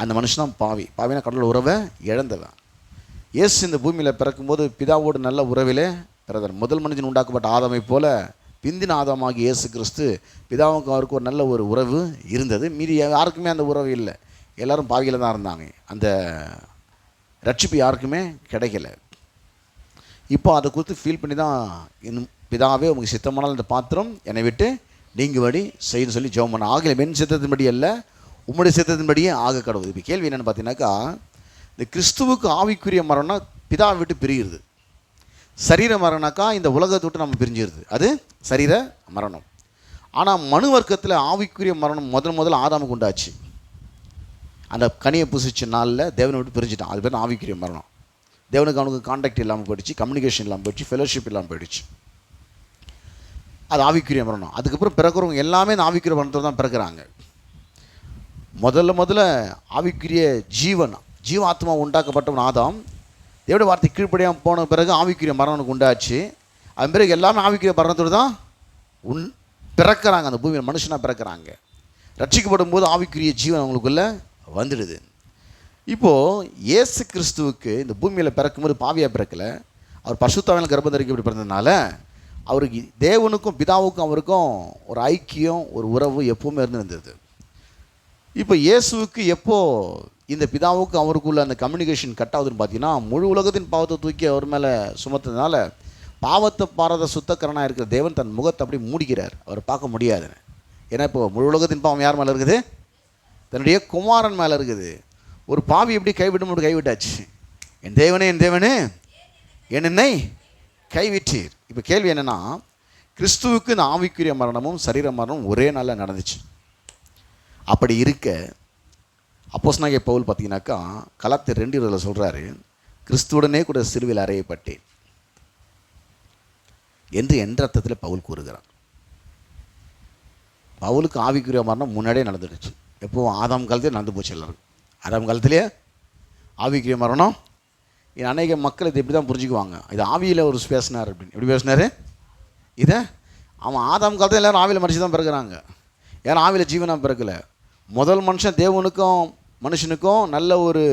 அந்த மனுஷன் தான் பாவி. பாவினா கடவுளோட உறவை இழந்தவன். இயேசு இந்த பூமியில் பிறக்கும்போது பிதாவோடு நல்ல உறவிலே பிறந்தார். முதல் மனிதன் உண்டாக்கப்பட்ட ஆதாமை போல பிந்தின ஆதாமாகி இயேசு கிறிஸ்து பிதாவுக்கு அவருக்கு ஒரு நல்ல ஒரு உறவு இருந்தது. மீதி யாருக்குமே அந்த உறவு இல்லை. எல்லோரும் பாவியில் தான் இருந்தாங்க. அந்த ரட்சிப்பு யாருக்குமே கிடைக்கல. இப்போ அதை குறித்து ஃபீல் பண்ணி தான், இன்னும் பிதாவே உங்களுக்கு சித்தமானால் இந்த பாத்திரம் என்னை விட்டு நீங்கும்படி செய்யணும்னு சொல்லி ஜெபம் பண்ண. ஆகலை மென் சித்தத்தின்படி அல்ல, உம்முடைய சித்தத்தின்படியே ஆக கடவுள். இப்போ கேள்வி என்னென்னு பார்த்தீங்கன்னாக்கா, இந்த கிறிஸ்துவுக்கு ஆவிக்குரிய மரணம்னா பிதாவை விட்டு பிரிகிறது. சரீர மரணம்னாக்கா இந்த உலகத்தை விட்டு நம்ம பிரிஞ்சிருது, அது சரீர மரணம். ஆனால் மனு வர்க்கத்தில் ஆவிக்குரிய மரணம் முதல்ல ஆதாமுக்கு உண்டாச்சு. அந்த கனியை புசிச்ச நாளில் தேவனை விட்டு பிரிஞ்சுட்டான். அது பேர் ஆவிக்குரிய மரணம். தேவனுக்கு அவனுக்கு கான்டாக்ட் இல்லாமல் போயிடுச்சு, கம்யூனிகேஷன் இல்லாமல் போயிடுச்சு, ஃபெலோஷிப் இல்லாமல் போயிடுச்சு. அது ஆவிக்குரிய மரணம். அதுக்கப்புறம் பிறக்கிறவங்க எல்லாமே இந்த ஆவிக்குரிய மரணத்தில் தான் பிறக்கிறாங்க. முதல்ல ஆவிக்குரிய ஜீவாத்மா உண்டாக்கப்பட்டவன் ஆதாம். தேவனுடைய வார்த்தை கீழ்ப்படியாமல் போன பிறகு ஆவிக்குரிய மரணம் உண்டாச்சு. அது பிறகு எல்லாமே ஆவிக்குரிய மரணத்தோடு தான் பிறக்கிறாங்க. அந்த பூமியில் மனுஷனாக பிறக்கிறாங்க. ரட்சிக்கப்படும் போது ஆவிக்குரிய ஜீவன் அவங்களுக்குள்ளே வந்துடுது. இப்போது இயேசு கிறிஸ்துவுக்கு இந்த பூமியில் பிறக்கும்போது பாவியாக பிறக்கலை. அவர் பரிசுத்தாவின் கர்ப்பந்தரிக்கு இப்படி பிறந்ததுனால அவருக்கு தேவனுக்கும் பிதாவுக்கும் அவருக்கும் ஒரு ஐக்கியம், ஒரு உறவு எப்போவுமே இருந்தது. இப்போ இயேசுவுக்கு எப்போ இந்த பிதாவுக்கும் அவருக்குள்ள அந்த கம்யூனிகேஷன் கட் ஆகுதுன்னு பார்த்தீங்கன்னா, முழு உலகத்தின் பாவத்தை தூக்கி அவர் மேலே சுமத்ததுனால பாவத்தை பாராத சுத்தக்கரனாக இருக்கிற தேவன் தன் முகத்தை அப்படி மூடிக்கிறார். அவர் பார்க்க முடியாது. ஏன்னா இப்போ முழு உலகத்தின் பாவம் யார் மேலே இருக்குது? தன்னுடைய குமாரன் மேலே இருக்குது. ஒரு பாவி எப்படி கைவிடும்? கைவிட்டாச்சு. என் தேவனே என்னை கைவிட்டீர். இப்போ கேள்வி என்னென்னா, கிறிஸ்துவுக்கு இந்த ஆவிக்குரிய மரணமும் சரீர மரணமும் ஒரே நாளில் நடந்துச்சு. அப்படி இருக்க அப்போஸ்தலனாகிய பவுல் பார்த்தீங்கன்னாக்கா கலாத்தியர் 2:20 சொல்கிறாரு, கிறிஸ்துவுடனே கூட சிலுவையில் அறையப்பட்டேன் என்று என்ற அர்த்தத்தில் பவுல் கூறுகிறார். பவுலுக்கு ஆவிக்குரிய மரணம் முன்னாடியே நடந்துடுச்சு. எப்போவும் ஆதாம் காலத்திலே நடந்து போச்சு. எல்லாரும் ஆதாம் காலத்திலே ஆவிக்குரிய மரணம். அநேக மக்கள் இதை இப்படி தான் புரிஞ்சுக்குவாங்க. இது ஆவியில் ஒரு பேசினார் அப்படின்னு. எப்படி பேசினார்? இதை அவன் ஆதாம் காலத்தில் எல்லோரும் ஆவியில் மனுஷன் தான் பிறகுறாங்க. யாரும் ஆவியில் ஜீவனாக பிறக்கலை. முதல் மனுஷன் தேவனுக்கும் மனுஷனுக்கும் நல்ல ஒரு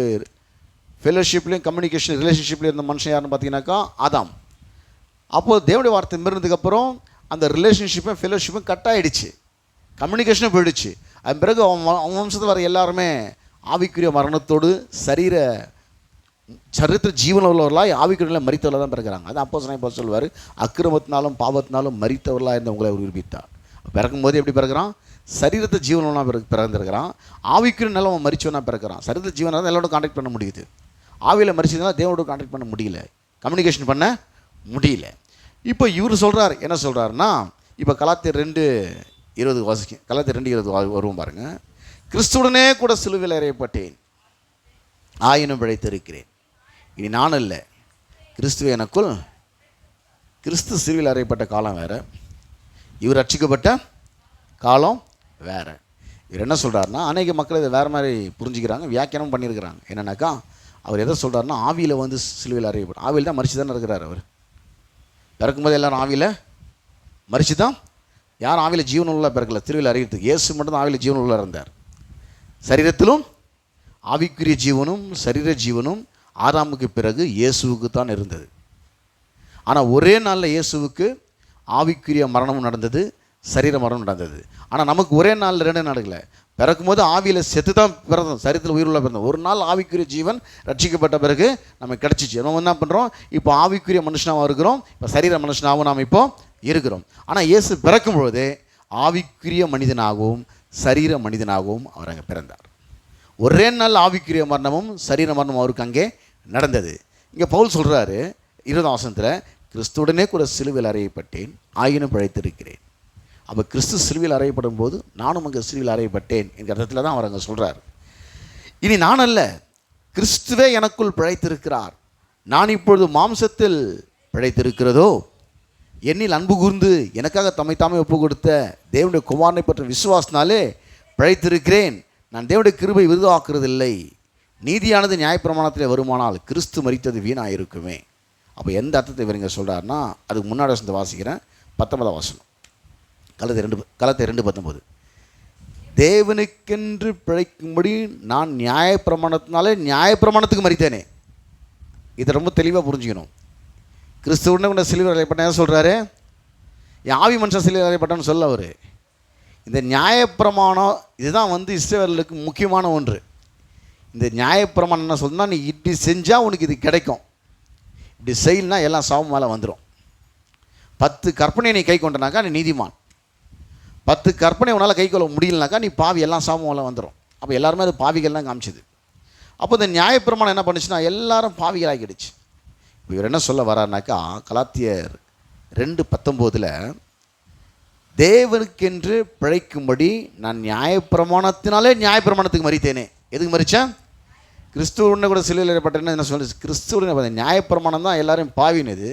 ஃபெலோஷிப்லேயும் கம்யூனிகேஷன் ரிலேஷன்ஷிப்லேயும் இருந்த மனுஷன் யாருன்னு பார்த்தீங்கன்னாக்கா ஆதாம். அப்போது தேவனுடைய வார்த்தை மீறினதுக்கப்புறம் அந்த ரிலேஷன்ஷிப்பும் ஃபெலோஷிப்பும் கட் ஆகிடுச்சு, கம்யூனிகேஷனும் போயிடுச்சு. அதன் பிறகு அவன் வம்சத்தில் வர எல்லாருமே ஆவிக்குரிய மரணத்தோடு சரித்திர ஜீவன உள்ளவர்களாக ஆவிக்குரியெல்லாம் மரித்தவர்களாக தான் பிறக்கிறாங்க. அது அப்போஸ்தலனாகிய சொல்வார், அக்கிரமத்தினாலும் பாவத்தினாலும் மரித்தவர்களாக இருந்த உங்களை அவர் விரும்பித்தார். பிறக்கும்போது எப்படி பிறக்கிறான்? சரீரத்தை ஜீவனாக பிறந்திருக்கிறான். ஆவிக்குரிய நிலம் அவன் மரிச்சவனாக பிறக்கிறான். சரீரத்தை ஜீவனாக தான் எல்லாரோட கான்டாக்ட் பண்ண முடியுது. ஆவியில் மரிச்சதுனால தேவனோட கான்டாக்ட் பண்ண முடியல, கம்யூனிகேஷன் பண்ண முடியல. இப்போ இவர் சொல்கிறார், என்ன சொல்கிறாருன்னா, இப்போ கலாத்தியர் 2:20 வாசிக்கும். கலாத்தியர் 2:20 வருவோம் பாருங்கள். கிறிஸ்துவுடனே கூட சிலுவையில் அறையப்பட்டேன், ஆயினும் பிழைத்திருக்கிறேன். இனி நான் அல்ல, கிறிஸ்துவ எனக்குள். கிறிஸ்து சிலுவையில் அறையப்பட்ட காலம் வேறு, இவர் ரட்சிக்கப்பட்ட காலம் வேறு. இவர் என்ன சொல்கிறாருன்னா, அநேக மக்கள் இதை வேறு மாதிரி புரிஞ்சுக்கிறாங்க, வியாக்கியானம் பண்ணியிருக்கிறாங்க. என்னென்னாக்கா அவர் எதை சொல்கிறாருன்னா, ஆவியில் சிலுவையில் அறையப்பட்ட ஆவியில் தான் மரிச்சு தானே இருக்கிறார். அவர் பிறக்கும்போது எல்லோரும் ஆவியில் மரிச்சு தான். யாரும் ஆவியில் ஜீவனுள்ள பிறக்கல. திருவிழா அறிவித்துக்கு இயேசு மட்டும் தான் ஆவியில் ஜீவனுள்ள இருந்தார். சரீரத்திலும் ஆவிக்குரிய ஜீவனும் சரீர ஜீவனும் ஆதாமுக்கு பிறகு இயேசுவுக்கு தான் இருந்தது. ஆனால் ஒரே நாளில் இயேசுவுக்கு ஆவிக்குரிய மரணமும் நடந்தது, சரீர மரணம் நடந்தது. ஆனால் நமக்கு ஒரே நாளில் 2 நடக்கலை. பிறக்கும்போது ஆவியில் செத்து தான் பிறந்தோம், சரீரத்தில் உயிருள்ள பிறந்தோம். ஒரு நாள் ஆவிக்குரிய ஜீவன் ரட்சிக்கப்பட்ட பிறகு நமக்கு கிடச்சிச்சு. நம்ம என்ன பண்ணுறோம்? இப்போ ஆவிக்குரிய மனுஷனாகவும் இருக்கிறோம், இப்போ சரீர மனுஷனாகவும் நாம் இப்போ இருக்கிறோம். ஆனால் இயேசு பிறக்கும் பொழுதே ஆவிக்குரிய மனிதனாகவும் சரீர மனிதனாகவும் அவர் அங்கே பிறந்தார். ஒரே நாள் ஆவிக்குரிய மரணமும் சரீர மரணமும் அவருக்கு அங்கே நடந்தது. இங்கே பவுல் சொல்கிறாரு 20ஆம் வசனத்தில், கிறிஸ்துவுடனே கூட சிலுவையில் அறையப்பட்டேன், ஆயினும் பிழைத்திருக்கிறேன். அப்போ கிறிஸ்து சிலுவையில் அறையப்படும் போது நானும் அங்கே சிலுவையில் அறையப்பட்டேன் என்கிற இடத்துல தான் அவர் அங்கே சொல்கிறார். இனி நான் அல்ல, கிறிஸ்துவே எனக்குள் பிழைத்திருக்கிறார். நான் இப்பொழுது மாம்சத்தில் பிழைத்திருக்கிறதோ, என்னில் அன்பு கூர்ந்து எனக்காக தம்மை தாமே ஒப்பு கொடுத்த தேவனுடைய குமாரனை பற்ற விசுவாசனாலே பிழைத்திருக்கிறேன். நான் தேவனுடைய கிருபை விருதாக்குறதில்லை. நீதியானது நியாயப்பிரமாணத்தில் வருமானால் கிறிஸ்து மரித்தது வீணாக இருக்குமே. அப்போ எந்த அர்த்தத்தை இவர் இங்கே சொல்கிறாருன்னா, அதுக்கு முன்னாடி வசனத்தை வாசிக்கிறேன். 19ஆம் வசனம், கலாத்தியர் 2:19. தேவனுக்கென்று பிழைக்கும்படி நான் நியாயப்பிரமாணத்துக்கு மரித்தேனே. இதை ரொம்ப தெளிவாக புரிஞ்சுக்கணும். கிறிஸ்துவுடனே கூட சிலுவையில் அறையப்பட்டேன் சொல்கிறாரு. என் ஆவி மனுஷன் சிலுவையில் அறையப்பட்டான்னு சொல்ல அவர். இந்த நியாயப்பிரமாணம் இதுதான் இஸ்ரவேலுக்கு முக்கியமான ஒன்று. இந்த நியாயப்பிரமாணம் என்ன சொல்லுன்னா, நீ இப்படி செஞ்சால் உனக்கு இது கிடைக்கும், இப்படி செய்யலனா எல்லாம் சாபம் மேலே வந்துடும். 10 கற்பனையை நீ கை கொண்டனாக்கா நீ நீதிமான். 10 கற்பனை உன்னால் கை கொள்ள முடியலனாக்கா நீ பாவி, எல்லாம் சாபம் மேலே வந்துடும். அப்போ எல்லாருமே அது பாவிகள் தான் காமிச்சிது. அப்போ இந்த நியாயப்பிரமாணம் என்ன பண்ணுச்சுன்னா எல்லாரும் பாவிகளாகிடுச்சு. இப்போ இவர் என்ன சொல்ல வர்றாருனாக்கா, கலாத்தியர் 2:19 தேவனுக்கென்று பிழைக்கும்படி நான் நியாயப்பிரமாணத்தினாலே நியாயப்பிரமாணத்துக்கு மறித்தேனே. எதுக்கு மறித்தேன்? கிறிஸ்துவனை கூட சிலுவையில் ஏற்பட்டேன்னு என்ன சொல்லி, கிறிஸ்துவ நியாயப்பிரமாணம் தான் எல்லாரையும் பாவினது.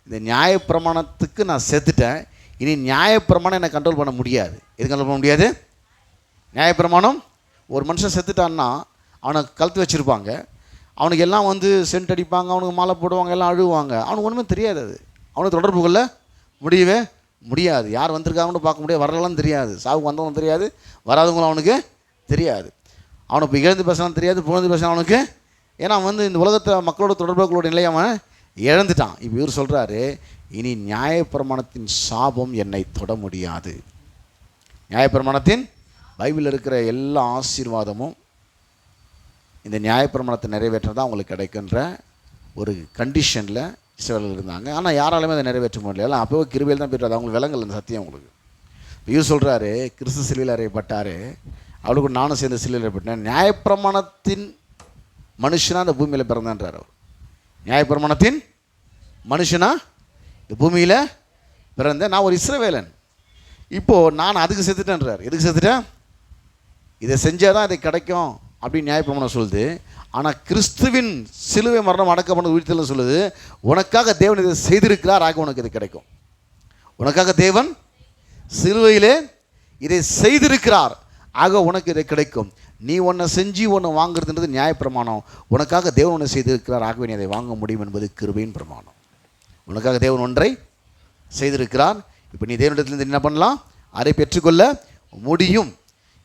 இந்த நியாயப்பிரமாணத்துக்கு நான் செத்துட்டேன். இனி நியாயப்பிரமாணம் என்னை கண்ட்ரோல் பண்ண முடியாது. எது கண்ட்ரோல் பண்ண முடியாது? நியாயப்பிரமாணம். ஒரு மனுஷன் செத்துட்டான்னா அவனை கழுத்து வச்சுருப்பாங்க, அவனுக்கு எல்லாம் வந்து சென்ட் அடிப்பாங்க, அவனுக்கு மாலை போடுவாங்க, எல்லாம் அழுவாங்க. அவனுக்கு ஒன்றுமே தெரியாது. அது அவனுக்கு தொடர்பு கொள்ள முடியவே முடியாது. யார் வந்திருக்காங்கன்னு பார்க்க முடியாது, வரலாம் தெரியாது, சாவுக்கு வந்தவனும் தெரியாது, வராதவங்களும் அவனுக்கு தெரியாது. அவனை இப்போ இழந்து பேசலாம் தெரியாது, புகழ்ந்து பேசலாம் அவனுக்கு. ஏன்னா வந்து இந்த உலகத்தில் மக்களோட தொடர்புகளோட நிலையை அவன் இழந்துட்டான். இப்போ இவர் சொல்கிறாரு, இனி நியாயப்பிரமாணத்தின் சாபம் என்னை தொட முடியாது. நியாயப்பிரமாணத்தின் பைபிளில் இருக்கிற எல்லா ஆசீர்வாதமும் இந்த நியாயப்பிரமாணத்தை நிறைவேற்றதான் அவங்களுக்கு கிடைக்கின்ற ஒரு கண்டிஷனில் இஸ்ரவேலர்கள் இருந்தாங்க. ஆனால் யாராலுமே அதை நிறைவேற்ற முடியல. எல்லாம் அப்போவே கிருபையில் தான் பெற்றாது. அவங்களுக்கு விலங்கல் அந்த சத்தியம் அவங்களுக்கு. இவர் சொல்கிறாரு, கிறிஸ்து சிலுவையில் அறையப்பட்டார், அவளுக்கு நானும் சேர்ந்து சிலுவையில் அறையப்பட்டேன். நியாயப்பிரமாணத்தின் மனுஷனாக அந்த பூமியில் பிறந்தான்றார் அவர். நியாயப்பிரமாணத்தின் மனுஷனா இந்த பூமியில் பிறந்த நான் ஒரு இஸ்ரவேலன். இப்போது நான் அதுக்கு செத்துட்டேன்றார். எதுக்கு செத்துட்டேன்? இதை செஞ்சால் தான் இது கிடைக்கும் அப்படின்னு நியாயப்பிரமாணம் சொல்லுது. ஆனால் கிறிஸ்துவின் சிலுவை மரணம் அடக்கப்பட்ட உயிர்த்தெல்லாம் சொல்லுது, உனக்காக தேவன் இதை செய்திருக்கிறார், ஆக உனக்கு இது கிடைக்கும். உனக்காக தேவன் சிலுவையிலே இதை செய்திருக்கிறார், ஆக உனக்கு இதை கிடைக்கும். நீ ஒன்றை செஞ்சு ஒன்று வாங்குறதுன்றது நியாயப்பிரமாணம். உனக்காக தேவன் ஒன்று செய்திருக்கிறார், ஆகவே நீ அதை வாங்க முடியும் என்பது கிருபையின் பிரமாணம். உனக்காக தேவன் ஒன்றை செய்திருக்கிறார். இப்போ நீ தேவனிடத்துலேருந்து என்ன பண்ணலாம்? அதை பெற்றுக்கொள்ள முடியும்.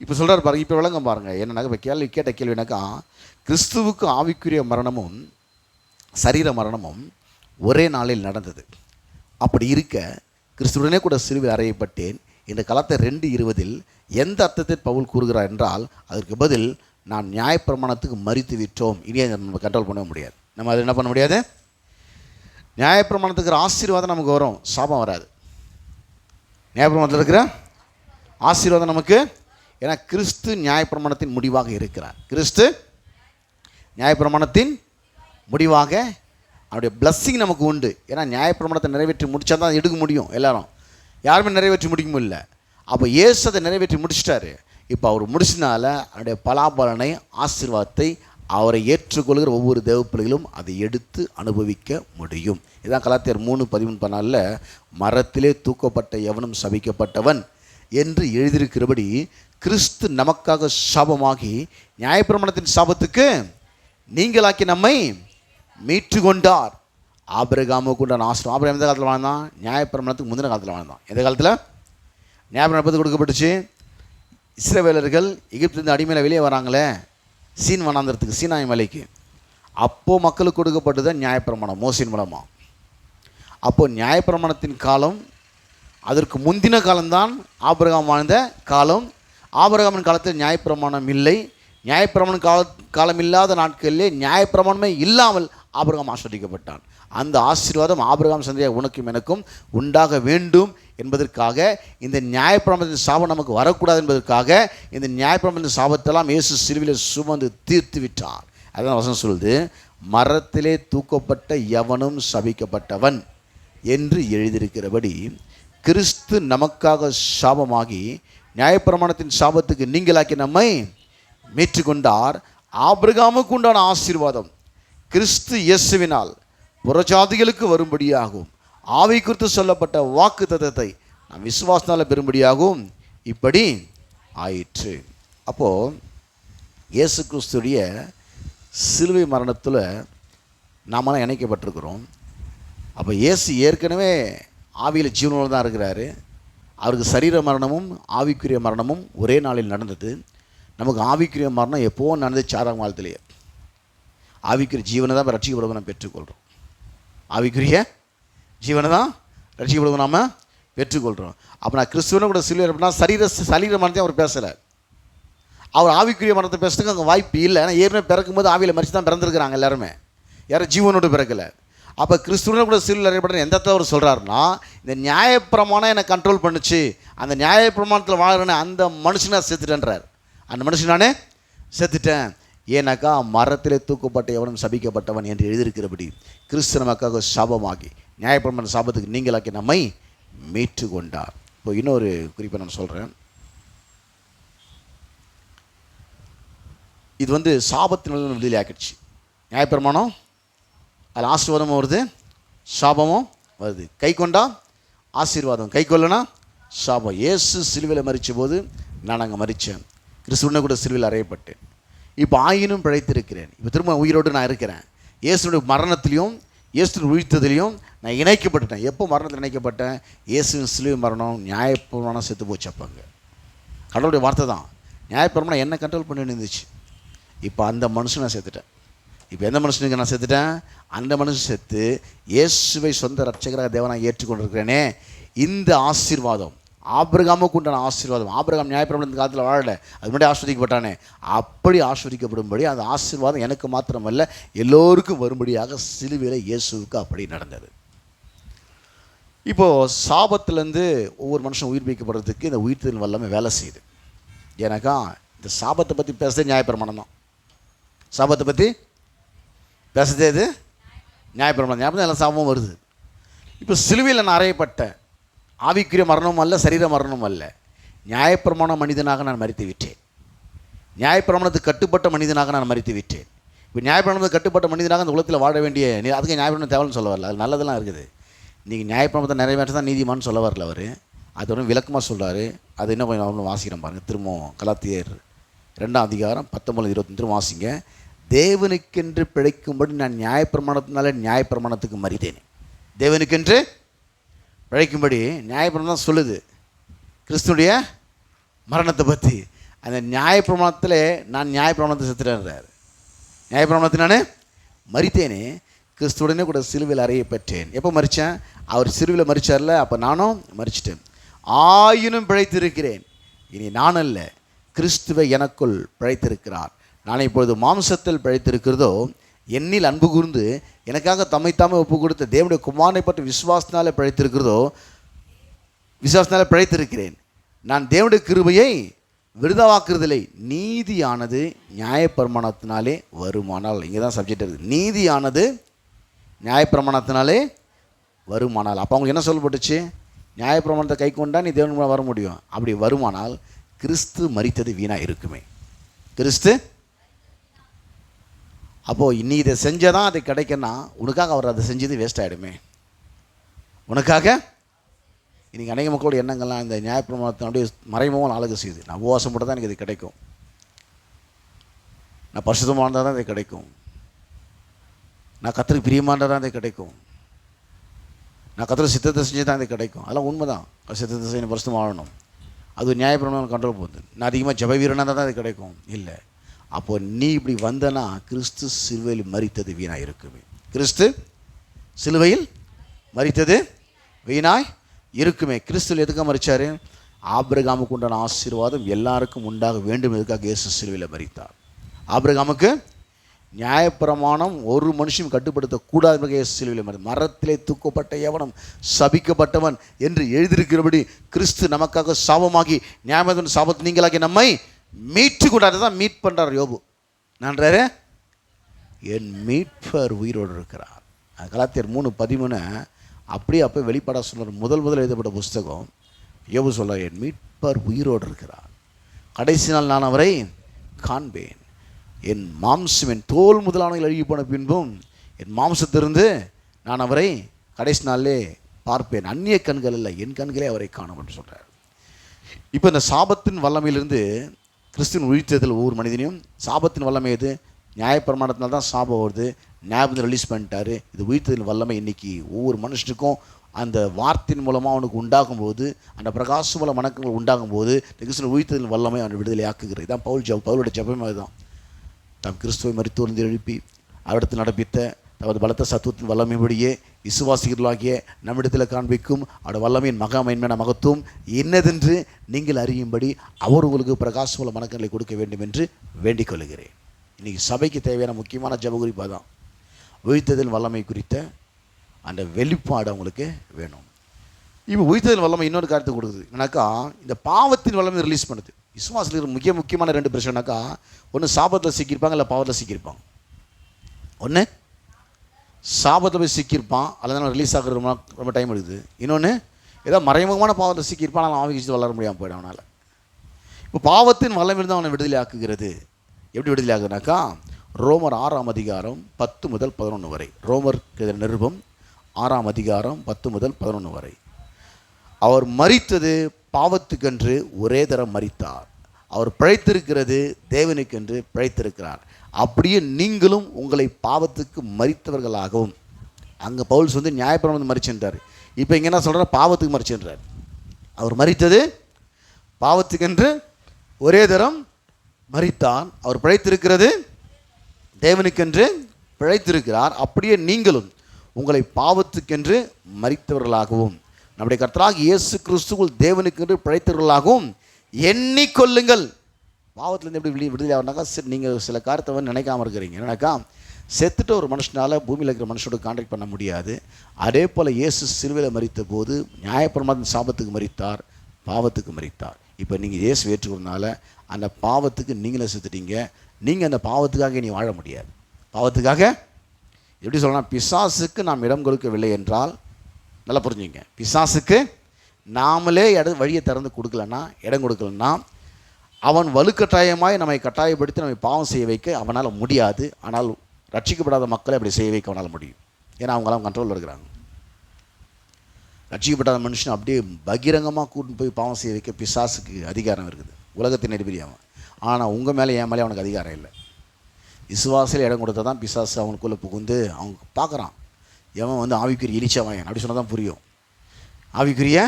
இப்போ சொல்கிறார் பாருங்க, இப்போ விளங்க பாருங்கள். என்னன்னாக்க இப்போ கேட்ட கேள்வினாக்கா, கிறிஸ்துவுக்கு ஆவிக்குரிய மரணமும் சரீர மரணமும் ஒரே நாளில் நடந்தது. அப்படி இருக்க கிறிஸ்துவுடனே கூட சிலுவையில் அறையப்பட்டேன் என்ற கலாத்தியர் 2:20 எந்த அர்த்தத்தை பவுல் கூறுகிறார் என்றால், அதற்கு பதில் நாம் நியாயப்பிரமாணத்துக்கு மறித்து விட்டோம், இனி அதை நம்ம கண்ட்ரோல் பண்ண முடியாது. நம்ம அதை என்ன பண்ண முடியாது? நியாயப்பிரமாணத்துக்கு ஆசீர்வாதம் நமக்கு வரும், சாபம் வராது. நியாயப்பிரமாணத்தில் இருக்கிற ஆசீர்வாதம் நமக்கு, ஏன்னா கிறிஸ்து நியாயப்பிரமாணத்தின் முடிவாக இருக்கிறார். கிறிஸ்து நியாயப்பிரமாணத்தின் முடிவாக அவருடைய பிளஸ்ஸிங் நமக்கு உண்டு. ஏன்னா நியாயப்பிரமாணத்தை நிறைவேற்றி முடித்தா தான் எடுக்க முடியும். எல்லாரும் யாருமே நிறைவேற்றி முடிக்க முடியல. அப்போ இயேசு அதை நிறைவேற்றி முடிச்சிட்டாரு. இப்போ அவர் முடிச்சனால அவருடைய பலாபலனை, ஆசீர்வாதத்தை அவரை ஏற்றுக்கொள்கிற ஒவ்வொரு தேவ பிள்ளைகளும் அதை எடுத்து அனுபவிக்க முடியும். இதான் கலாத்தியர் 3:13-14 மரத்திலே தூக்கப்பட்ட எவனும் சபிக்கப்பட்டவன் என்று எழுதியிருக்கிறபடி கிறிஸ்து நமக்காக சாபமாகி நியாயப்பிரமாணத்தின் சாபத்துக்கு நீங்களாக்கி நம்மை மீட்டு கொண்டார். ஆபிரகாமுக்கு உண்டான ஆசிரம். ஆபிரகாம் எந்த காலத்தில் வாழ்ந்தான்? நியாயப்பிரமாணத்துக்கு முந்தின காலத்தில் வாழ்ந்தான். எந்த காலத்தில்? நியாயப்பிரமாணம் கொடுக்கப்பட்டுச்சு. இஸ்ரவேலர்கள் எகிப்திலிருந்து அடிமையில் வெளியே வராங்களே சீன் வனாந்திரத்துக்கு, சீனாய் மலைக்கு, அப்போது மக்களுக்கு கொடுக்கப்பட்டது நியாயப்பிரமாணம் மோசையின் மூலமாக. அப்போது நியாயப்பிரமாணத்தின் காலம் அதற்கு முந்தின காலம்தான் ஆபிரகாம் வாழ்ந்த காலம். ஆபிரகாமின் காலத்தில் நியாயப்பிரமாணம் இல்லை. நியாயப்பிரமாணம் காலம் இல்லாத நாட்களிலே நியாயப்பிரமாணமே இல்லாமல் ஆபிரகாம் ஆசீர்வதிக்கப்பட்டான். அந்த ஆசீர்வாதம் ஆபிரகாம் சந்ததியாக உனக்கும் எனக்கும் உண்டாக வேண்டும் என்பதற்காக, இந்த நியாயப்பிரமாணத்தின் சாபம் நமக்கு வரக்கூடாது என்பதற்காக இந்த நியாயப்பிரமாணத்தின் சாபத்தெல்லாம் இயேசு சிலுவையில் சுமந்து தீர்த்து விட்டார். அதான் வசனம் சொல்லுது, மரத்திலே தூக்கப்பட்ட எவனும் சபிக்கப்பட்டவன் என்று எழுதியிருக்கிறபடி கிறிஸ்து நமக்காக சாபமாகி நியாயப்பிரமாணத்தின் சாபத்துக்கு நீங்களாக்கி நம்மை மீட்டுக்கொண்டார். ஆபிரகாமுக்கு உண்டான ஆசீர்வாதம் கிறிஸ்து இயேசுவினால் புறஜாதிகளுக்கு வரும்படியாகும், ஆவி குறித்து சொல்லப்பட்ட வாக்கு தத்தத்தை நாம் விசுவாசத்தால் பெறும்படியாகவும் இப்படி ஆயிற்று. அப்போது இயேசு கிறிஸ்துடைய சிலுவை மரணத்தில் நாமெல்லாம் இணைக்கப்பட்டிருக்கிறோம். அப்போ இயேசு ஏற்கனவே ஆவியில் ஜீவனோடு தான் இருக்கிறாரு. அவருக்கு சரீர மரணமும் ஆவிக்குரிய மரணமும் ஒரே நாளில் நடந்தது. நமக்கு ஆவிக்குரிய மரணம் எப்போவும் நடந்துச்சு 6ஆம் காலத்திலேயே. ஆவிக்குரிய ஜீவனை தான் ரட்சிக்கப்படுவதை நம்ம பெற்றுக்கொள்கிறோம். ஆவிக்குரிய ஜீவனை தான் ரட்சிக்கப்படுவதை நாம் பெற்றுக்கொள்கிறோம். அப்போ நான் கிறிஸ்துவனை கூட சிலுவை அப்படின்னா சரீர மரணத்தையும் அவர் பேசலை. அவர் ஆவிக்குரிய மரணத்தை பேசுறதுக்கு அங்கே வாய்ப்பு இல்லை. ஏன்னா ஏற்கனவே பிறக்கும்போது ஆவியில் மறித்து தான் பிறந்திருக்கிறாங்க எல்லாருமே, யாரும் ஜீவனோடு பிறக்கலை. அப்போ கிறிஸ்துவனை கூட சிலுவையில் அறையப்பட்ட எந்த அவர் சொல்கிறாருன்னா, இந்த நியாயப்பிரமாணம் என்னை கண்ட்ரோல் பண்ணுச்சு, அந்த நியாயப்பிரமாணத்தில் வாழ்கிறேன்னு அந்த மனுஷனை செத்துட்டேன்றார். அந்த மனுஷன் நானே செத்துட்டேன். ஏன்னாக்கா மரத்திலே தூக்கப்பட்ட எவனும் சபிக்கப்பட்டவன் என்று எழுதியிருக்கிறபடி கிறிஸ்து நமக்காக சாபமாகி நியாயப்பிரமாண சாபத்துக்கு நீங்களாக்கி நம்மை மீட்டு கொண்டார். இப்போ இன்னொரு குறிப்பை நான் சொல்கிறேன். இது வந்து சாபத்தின் விடுதலை ஆக்கிடுச்சு. நியாயப்பிரமாணம் அதில் ஆசீர்வாதமும் வருது, சாபமும் வருது. கை கொண்டா ஆசீர்வாதம், கை கொள்ளனா சாபம். இயேசு சிலுவையில் மரித்த போது நான் அங்கே மரித்தேன், கிறிஸ்துவனை கூட சிலுவையில் அறையப்பட்டேன். இப்போ ஆயினும் பிழைத்திருக்கிறேன். இப்போ திரும்ப உயிரோடு நான் இருக்கிறேன். இயேசுடைய மரணத்திலையும் இயேசுவின் உயிர்த்ததிலையும் நான் இணைக்கப்பட்டுட்டேன். எப்போ மரணத்தில் இணைக்கப்பட்டேன்? இயேசுவின் சிலுவை மரணம் நியாயப்பிரமாணம் செத்து போச்சு. அப்போங்க கடவுளுடைய வார்த்தை தான். நியாயப்பிரமாணம் என்ன கண்ட்ரோல் பண்ணி இருந்துச்சு. இப்போ அந்த மனுஷன் நான் செத்துட்டேன். இப்போ எந்த மனுஷனுக்கு நான் செத்துட்டேன்? அந்த மனுஷன் செத்து இயேசுவை சொந்த ரட்சகராக தேவனாக ஏற்றுக்கொண்டிருக்கிறேனே, இந்த ஆசீர்வாதம் ஆபிரகாமுக்கு உண்டான ஆசீர்வாதம். ஆபிரகாம் நியாயப்பிரமாணத்தின் காலத்தில் வாழலை, அது முன்னாடி ஆஸ்வதிக்கப்பட்டானே, அப்படி ஆஸ்வதிக்கப்படும்படி அந்த ஆசீர்வாதம் எனக்கு மாத்திரமல்ல எல்லோருக்கும் வரும்படியாக சிலுவையில் இயேசுவுக்கு அப்படி நடந்தது. இப்போது சாபத்திலேருந்து ஒவ்வொரு மனுஷன் உயிர்ப்பிக்கப்படுறதுக்கு இந்த உயிர்த்தலின் வல்லமை வேலை செய்யுது. ஏன்னாக்கா இந்த சாபத்தை பற்றி பேசுகிறதே நியாயப்பிரமாணம் தான். சாபத்தை பற்றி பேசுகிறதே இது நியாயப்பிரமாணம். நியாயப்பிரமாணம் எல்லாம் சாபமும் வருது. இப்போ சிலுவையில் நான் அறையப்பட்டேன். ஆவிக்குரிய மரணமும் அல்ல, சரீர மரணமும் அல்ல. நியாயப்பிரமாண மனிதனாக நான் மரித்து விட்டேன். நியாயப்பிரமாணத்துக்கு கட்டுப்பட்ட மனிதனாக நான் மரித்து விட்டேன். இப்போ நியாயப்பிரமாணத்துக்கு கட்டுப்பட்ட மனிதனாக அந்த உலகத்தில் வாழ வேண்டிய அதுக்கு நியாயப்பிரமாணம் தேவைன்னு சொல்ல வரல. அது நல்லதெல்லாம் இருக்குது. நீங்கள் நியாயப்பிரமாணத்தை நிறைவேற்ற தான் நீதிமான்னு சொல்ல வரல அவர். அது ஒன்றும் விளக்கமாக சொல்கிறாரு. அது என்ன கொஞ்சம் அவனு வாசிக்கிறேன் பாருங்கள். திரும்பவும் கலாத்தியர் 2ஆம் அதிகாரம் 19-25 திரும்ப வாசிங்க. தேவனுக்கென்று பிழைக்கும்படி நான் நியாயப்பிரமாணத்தினால நியாயப்பிரமாணத்துக்கு மரித்தேன். தேவனுக்கென்று பிழைக்கும்படி நியாயப்பிரமாணம் தான் சொல்லுது கிறிஸ்துடைய மரணத்தை பற்றி. அந்த நியாயப்பிரமாணத்தில் நான் நியாயப்பிரமாணத்தை செத்துட்டேன்றார். நியாயப்பிரமாணத்தில் நான் மரித்தேனே, கிறிஸ்துவுடனே கூட சிலுவையில் அறையப்பட்டேன். எப்போ மரித்தேன்? அவர் சிலுவையில் மரித்தார்ல, அப்போ நானும் மரிச்சிட்டேன். ஆயினும் பிழைத்திருக்கிறேன். இனி நான் அல்ல, கிறிஸ்துவை எனக்குள் பிழைத்திருக்கிறார். நான் இப்பொழுது மாம்சத்தில் பிழைத்திருக்கிறதோ என்னில் அன்பு கூர்ந்து எனக்காக தம்மைத்தாமே ஒப்பு கொடுத்த தேவனுடைய குமாரனை பற்றி விசுவாசத்தினால பிழைத்திருக்கிறேன். நான் தேவனுடைய கிருபையை விருதாவாக்குறதில்லை. நீதியானது நியாயப்பிரமாணத்தினாலே வருமானால், இங்கே தான் சப்ஜெக்ட் இருக்குது. நீதியானது நியாயப்பிரமாணத்தினாலே வருமானால். அப்போ அவங்களுக்கு என்ன சொல்லப்பட்டுச்சு? நியாயப்பிரமாணத்தை கை கொண்டா நீ தேவன் வர முடியும். அப்படி வருமானால் கிறிஸ்து மரித்தது வீணாக இருக்குமே. கிறிஸ்து அப்போது நீ இதை செஞ்சதான் அது கிடைக்குன்னா உனக்காக அவர் அதை செஞ்சது வேஸ்ட் ஆகிடுமே. உனக்காக இன்றைக்கி அநேக மக்களோட எண்ணங்கள்லாம் இந்த நியாயப்பிரமாணத்தினுடைய மறைமுகம் ஆளுகை செய்யுது. நான் உபவாசம் போட்டால் தான் எனக்கு இது கிடைக்கும், நான் பரிசுத்தமாக இருந்தால் தான் இது கிடைக்கும், நான் கர்த்தருக்கு பிரியமானதாக தான் இது கிடைக்கும், நான் கர்த்தருக்கு சித்தத்தை செஞ்சு தான் இது கிடைக்கும். அதெல்லாம் உண்மை தான். சித்தத்தை செய்யணும், பரிசுத்தமாக ஆகணும், அது நியாயப்பிரமாணம் கண்ட்ரோல் போகுது. நான் அதிகமாக ஜெப வீரனாக தான் இது கிடைக்கும். இல்லை, அப்போ நீ இப்படி வந்தனா கிறிஸ்து சிலுவையில் மரித்தது வீணாக இருக்குமே. கிறிஸ்து சிலுவையில் மரித்தது வீணாய் இருக்குமே. கிறிஸ்துவில் எதுக்காக மரித்தார்? ஆபிரகாமுக்கு உண்டான ஆசீர்வாதம் எல்லாருக்கும் உண்டாக வேண்டும், எதுக்காக இயேசு சிலுவையில் மரித்தார். ஆபிரகாமுக்கு நியாயப்பிரமாணம் ஒரு மனுஷனும் கட்டுப்படுத்தக்கூடாது. இயேசு சிலுவையில் மரத்திலே தூக்கப்பட்ட எவனும் சபிக்கப்பட்டவன் என்று எழுதியிருக்கிறபடி கிறிஸ்து நமக்காக சாபமாகி நியாயத்தின் சாபத்தை நீங்களாக்கி நம்மை மீட்டு கொண்டாரு தான் மீட் பண்ணுறார் யோபு. நன்றாரு, என் மீட்பர் உயிரோடு இருக்கிறார். கலாத்தியர் 3:13 அப்படியே அப்போ வெளிப்பாடாக சொல்கிறார். முதல் எழுதப்பட்ட புஸ்தகம் யோபு சொல்கிறார், என் மீட்பர் உயிரோடு இருக்கிறார், கடைசி நாள் நான் அவரை காண்பேன். என் மாம்சம் என் தோல் முதலானவர்கள் அழுகி போன பின்பும் என் மாம்சத்திலிருந்து நான் அவரை கடைசி நாளிலே பார்ப்பேன். அந்நிய கண்கள் இல்லை, என் கண்களே அவரை காணும் என்று சொல்கிறார். இப்போ இந்த சாபத்தின் வல்லமையிலிருந்து கிறிஸ்துவின் உயிர்த்ததில் ஒவ்வொரு மனிதனையும் சாபத்தின் வல்லமை எது? நியாயப்பிரமாணத்தினால தான் சாபம் வருது. நியாயத்தை ரிலீஸ் பண்ணிட்டாரு. இது உயிர்த்ததின் வல்லமை இன்றைக்கி ஒவ்வொரு மனுஷனுக்கும் அந்த வார்த்தையின் மூலமாக அவனுக்கு உண்டாகும்போது, அந்த பிரகாசமுள்ள வணக்கங்கள் உண்டாகும்போது கிறிஸ்துவின் உயிர்த்ததின் வல்லமை அவனை விடுதலை ஆக்குகிறது. இதான் பவுலுடைய ஜெபமே அதுதான். தாம் கிறிஸ்துவை மரித்தோர்ந்து எழுப்பி அவரிடத்தில் நடப்பித்த தமது பலத்த சத்துவத்தின் வல்லமைப்படியே விசுவாசிகர்களாகிய நம்மிடத்தில் காண்பிக்கும் அவருடைய வல்லமையின் மகாமேன்மையான மகத்துவம் என்னதென்று நீங்கள் அறியும்படி அவர் உங்களுக்கு பிரகாசமுள்ள மனக்கங்களை கொடுக்க வேண்டும் என்று வேண்டிக் கொள்கிறேன். இன்றைக்கி சபைக்கு தேவையான முக்கியமான ஜெப குறிப்பாக தான் உயிர்த்ததின் வல்லமை குறித்த அந்த வெளிப்பாடு அவங்களுக்கு வேணும். இப்போ உயிர்த்ததின் வல்லமை இன்னொரு காரியத்தை கொடுக்குது. என்னக்கா, இந்த பாவத்தின் வல்லமை ரிலீஸ் பண்ணுது. விசுவாசத்தில் இருக்கிற முக்கியமான 2 பிரச்சனைனாக்கா, ஒன்று சாபத்தில் சிக்கியிருப்பாங்க, இல்லை பாவத்தில் சிக்கியிருப்பாங்க. ஒன்று சாபத்தில் போய் சிக்கியிருப்பான், அதனால் ரிலீஸ் ஆகிறது ரொம்ப டைம் எடுக்குது. இன்னொன்று ஏதோ மறைமுகமான பாவத்தை சிக்கியிருப்பான், ஆனால் ஆவிக்கு வளர முடியாமல் போயிடும் அவனால். இப்போ பாவத்தின் வல்லமிருந்து அவனை விடுதலை ஆக்குகிறது. எப்படி விடுதலை ஆகுதுனாக்கா, ரோமர் 6ஆம் அதிகாரம் 10 முதல் 11 வரை. ரோமர் நிருபம் 6ஆம் அதிகாரம் 10 முதல் 11 வரை. அவர் மரித்தது பாவத்துக்கென்று ஒரே தரம் மரித்தார், அவர் பிழைத்திருக்கிறது தேவனுக்கென்று பிழைத்திருக்கிறார், அப்படியே நீங்களும் உங்களை பாவத்துக்கு மரித்தவர்களாகவும். அங்கே பவுல்ஸ் வந்து நியாயப்பிரமாணம் மரிச்சுன்றார். இப்போ இங்கே என்ன சொல்கிறார்? பாவத்துக்கு மரிச்சுன்றார். அவர் மரித்தது பாவத்துக்கென்று ஒரே தரம் மரித்தார், அவர் பிழைத்திருக்கிறது தேவனுக்கென்று பிழைத்திருக்கிறார், அப்படியே நீங்களும் உங்களை பாவத்துக்கென்று மரித்தவர்களாகவும் நம்முடைய கர்த்தராகிய இயேசு கிறிஸ்துவுக்குள் தேவனுக்கென்று பிழைத்தவர்களாகவும் எண்ணிக்கொள்ளுங்கள். பாவத்திலேருந்து எப்படி விடுதலை ஆகுனாக்கா, நீங்கள் சில காரியத்தை வந்து நினைக்காமல் இருக்கிறீங்க. என்னன்னாக்கா, செத்துட்ட ஒரு மனுஷனால் பூமியில் இருக்கிற மனுஷனோட கான்டாக்ட் பண்ண முடியாது. அதே போல் இயேசு சிலுவையில் மரித்த போது நியாயப்பிரமாணத்தின் சாபத்துக்கு மரித்தார், பாவத்துக்கு மரித்தார். இப்போ நீங்கள் இயேசு ஏற்றுக்கிறதுனால அந்த பாவத்துக்கு நீங்களே செத்துட்டீங்க. நீங்கள் அந்த பாவத்துக்காக நீ வாழ முடியாது. பாவத்துக்காக எப்படி சொல்லலாம்? பிசாசுக்கு நாம் இடம் கொடுக்கவில்லை என்றால், நல்லா புரிஞ்சுங்க, பிசாசுக்கு நாமளே வழியை திறந்து கொடுக்கலன்னா, இடம் கொடுக்கலன்னா, அவன் வலுக்கட்டாயமாய் நம்மை கட்டாயப்படுத்தி நம்மை பாவம் செய்ய வைக்க அவனால் முடியாது. ஆனால் ரட்சிக்கப்படாத மக்களை அப்படி செய்ய வைக்க அவனால் முடியும். ஏன்னா அவங்களாம் கண்ட்ரோலில் இருக்கிறாங்க. ரட்சிக்கப்படாத மனுஷன் அப்படியே பகிரங்கமாக கூட்டின்னு போய் பாவம் செய்ய வைக்க பிசாசுக்கு அதிகாரம் இருக்குது, உலகத்தின் அதிபதி அவன். ஆனால் உங்கள் மேலே என் மேலே அவனுக்கு அதிகாரம் இல்லை. விசுவாசில் இடம் கொடுத்தா தான் பிசாசு அவனுக்குள்ளே புகுந்து அவங்க பார்க்குறான். எவன் வந்து ஆவிக்குரிய இழிச்சவன் அப்படி சொன்னால் தான் புரியும். ஆவிக்குரிய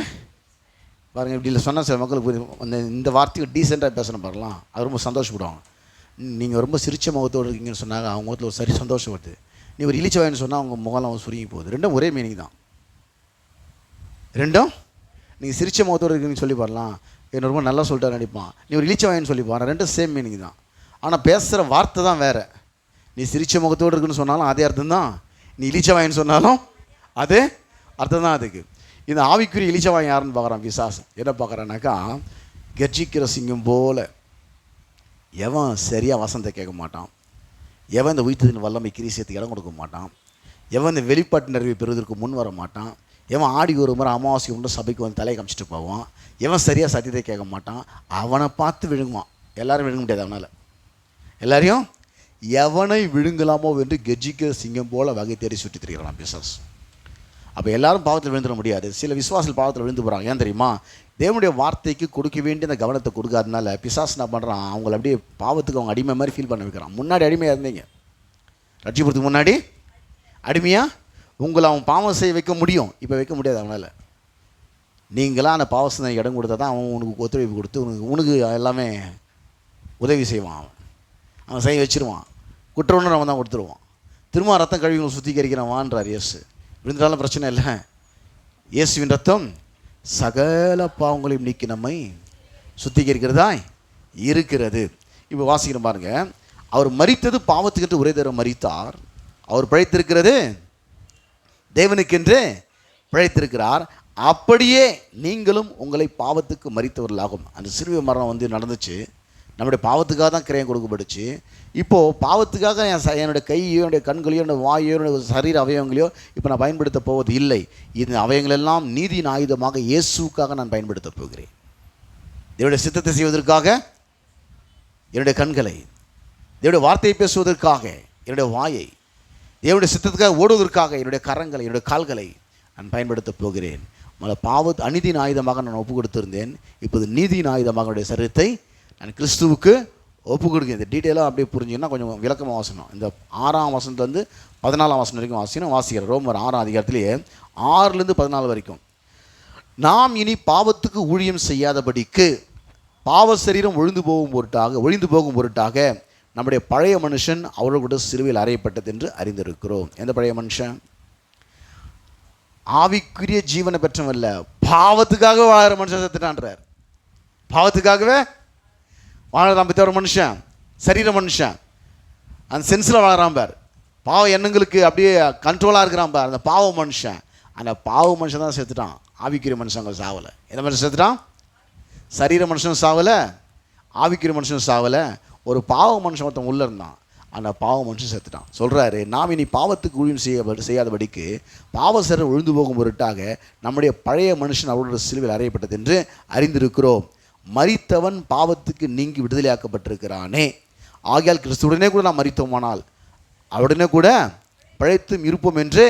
பாருங்கள், இப்படி இல்லை சொன்னால் சில மக்களுக்கு புரியும். இந்த வார்த்தையை டீசெண்டாக பேசணும் பாருலாம், அது ரொம்ப சந்தோஷப்படுவாங்க. நீங்கள் ரொம்ப சிரிச்ச முகத்தோடு இருக்கீங்கன்னு சொன்னாங்க, அவங்க முகத்தில் ஒரு சரி சந்தோஷம் வருது. நீ ஒரு இழிச்சவாயின்னு சொன்னால் அவங்க முகலாம் சுருங்கி போகுது. ரெண்டும் ஒரே மீனிங் தான். ரெண்டும் நீங்கள் சிரிச்ச முகத்தோடு இருக்கீங்கன்னு சொல்லி பாரலாம், என்ன ரொம்ப நல்லா சொல்லிட்டு நடிப்பான். நீ ஒரு இழிச்சவாயின்னு சொல்லி பாரு, ரெண்டும் சேம் மீனிங் தான். ஆனால் பேசுகிற வார்த்தை தான் வேறு. நீ சிரிச்ச முகத்தோடு இருக்குன்னு சொன்னாலும் அதே அர்த்தம் தான், நீ இழிச்சவாயின்னு சொன்னாலும் அதே அர்த்தம் தான் அதுக்கு. இந்த ஆவிக்குரிய இழிச்சவாயன் யாருன்னு பார்க்குறான் பிசாசு. என்ன பார்க்குறான்னாக்கா, கர்ஜிக்கிற சிங்கம் போல் எவன் சரியாக வசனத்தை கேட்க மாட்டான், எவன் இந்த உயிர்த்ததின் வல்லமை கிரீசியத்துக்கு இடம் கொடுக்க மாட்டான், எவன் இந்த வெளிப்பாட்டு நிறைவை பெறுவதற்கு முன் வர மாட்டான், எவன் ஆடி ஒரு முறை அமாவாசை கொண்டு சபைக்கு வந்து தலையை காமிச்சிட்டு போவான், எவன் சரியாக சத்தியத்தை கேட்க மாட்டான், அவனை பார்த்து விழுங்குவான். எல்லாரும் விழுங்க முடியாது அவனால். எல்லாரையும் எவனை விழுங்கலாமோ என்று கெஜிக்கிற சிங்கம் போல் வகை தேடி சுற்றி திரிகிறான் பிசாசு. அப்போ எல்லாரும் பாவத்தில் விழுந்துட முடியாது. சில விசுவாசிகள் பாவத்தில் விழுந்து போகிறாங்க. ஏன் தெரியுமா? தேவனுடைய வார்த்தைக்கு கொடுக்க வேண்டிய அந்த கவனத்தை கொடுக்காதனால பிசாசு என்ன பண்ணுறான், அவங்கள அப்படியே பாவத்துக்கு அவங்க அடிமை மாதிரி ஃபீல் பண்ண வைக்கிறான். முன்னாடி அடிமையாக இருந்தீங்க, ரட்சிப்புறதுக்கு முன்னாடி அடிமையாக உங்களை அவன் பாவம் செய்ய வைக்க முடியும், இப்போ வைக்க முடியாது அவனால். நீங்களாம் அந்த பாவசனை இடம் கொடுத்தா தான் அவன் உனக்கு ஒத்துழைப்பு கொடுத்து உனக்கு எல்லாமே உதவி செய்வான். அவன் செய்ய வச்சுருவான். குற்றவுணர்வு அவன் தான் கொடுத்துருவான். திரும்ப ரத்தம் கழுவிகளை சுத்திகரிக்கிறவான்றார் இயேசு. விழுந்தாலும் பிரச்சனை இல்லை. இயேசுவின் ரத்தம் சகல பாவங்களையும் நீக்கி நம்மை சுத்திகரிக்கிறதா இருக்கிறது. இப்போ வாசிக்கிறோம் பாருங்க, அவர் மரித்தது பாவத்துக்கென்று ஒரே தடவை மரித்தார், அவர் பிழைத்திருக்கிறது தேவனுக்கென்று பிழைத்திருக்கிறார், அப்படியே நீங்களும் உங்களை பாவத்துக்கு மரித்தவர்களாகும். அந்த சிலுவை மரணம் வந்து நடந்துச்சு, நம்முடைய பாவத்துக்காக தான் கிரயம் கொடுக்கப்பட்டுச்சு. இப்போது பாவத்துக்காக என்னுடைய கையோ என்னுடைய கண்களையோ என்னுடைய வாயோ என்னுடைய சரீர அவயவங்களையோ இப்போ நான் பயன்படுத்த போவது இல்லை. இந்த அவயங்களெல்லாம் நீதியின் ஆயுதமாக இயேசுக்காக நான் பயன்படுத்த போகிறேன். தேவனுடைய சித்தத்தை செய்வதற்காக என்னுடைய கண்களை, தேவனுடைய வார்த்தையை பேசுவதற்காக என்னுடைய வாயை, தேவனுடைய சித்தத்துக்காக ஓடுவதற்காக என்னுடைய கரங்களை, என்னுடைய கால்களை நான் பயன்படுத்த போகிறேன். அநீதியின் ஆயுதமாக நான் ஒப்பு கொடுத்திருந்தேன், இப்போது நீதியின் ஆயுதமாக என்னுடைய சரீரத்தை நான் கிறிஸ்துவுக்கு ஒப்பு கொடுக்க. இந்த டீட்டெயிலாக அப்படியே புரிஞ்சிங்கன்னா கொஞ்சம் விளக்கமாக வாசனம். இந்த 6ஆம் வசனத்துலேருந்து 14ஆம் வசனம் வரைக்கும் வாசிக்கிறேன். ரோமர் 6ஆம் அதிகாரத்திலேயே 6லேருந்து 14 வரைக்கும். நாம் இனி பாவத்துக்கு ஊழியம் செய்யாதபடிக்கு பாவ சரீரம் ஒழிந்து போகும் பொருட்டாக நம்முடைய பழைய மனுஷன் அவர்கள் கூட சிலுவையில் அறையப்பட்டது என்று அறிந்திருக்கிறோம். எந்த பழைய மனுஷன்? ஆவிக்குரிய ஜீவனை பெற்றவல்ல, பாவத்துக்காக வாழற மனுஷன் செத்துட்டான்றார். பாவத்துக்காகவே வாழறான் பற்றி ஒரு மனுஷன், சரீர மனுஷன், அந்த சென்ஸில் வாழறான் பார். பாவ எண்ணங்களுக்கு அப்படியே கண்ட்ரோலாக இருக்கிறான் பார், அந்த பாவ மனுஷன். அந்த பாவ மனுஷன் தான் செத்துட்டான். ஆவிக்குரிய மனுஷங்க சாவலை. எந்த மனுஷன் செத்துட்டான்? சரீர மனுஷனும் சாவலை, ஆவிக்குரிய மனுஷனும் சாவலை. ஒரு பாவ மனுஷன் ஒருத்தன் உள்ளே இருந்தான். அந்த பாவ மனுஷன் செத்துட்டான். சொல்கிறாரு, நாம் இனி பாவத்துக்கு ஊழியம் செய்யாதபடிக்கு பாவசரர் விழுந்து போகும் பொருட்டாக நம்முடைய பழைய மனுஷன் அவருடைய சிலுவையில் அறையப்பட்டது என்று அறிந்திருக்கிறோம். மரித்தவன் பாவத்துக்கு நீங்கி விடுதலையாக்கப்பட்டிருக்கிறானே, ஆகையால் கிறிஸ்துவுடனே கூட நாம் மரித்தோமானால் அவருடனே கூட பிழைத்தும் இருப்போம் என்று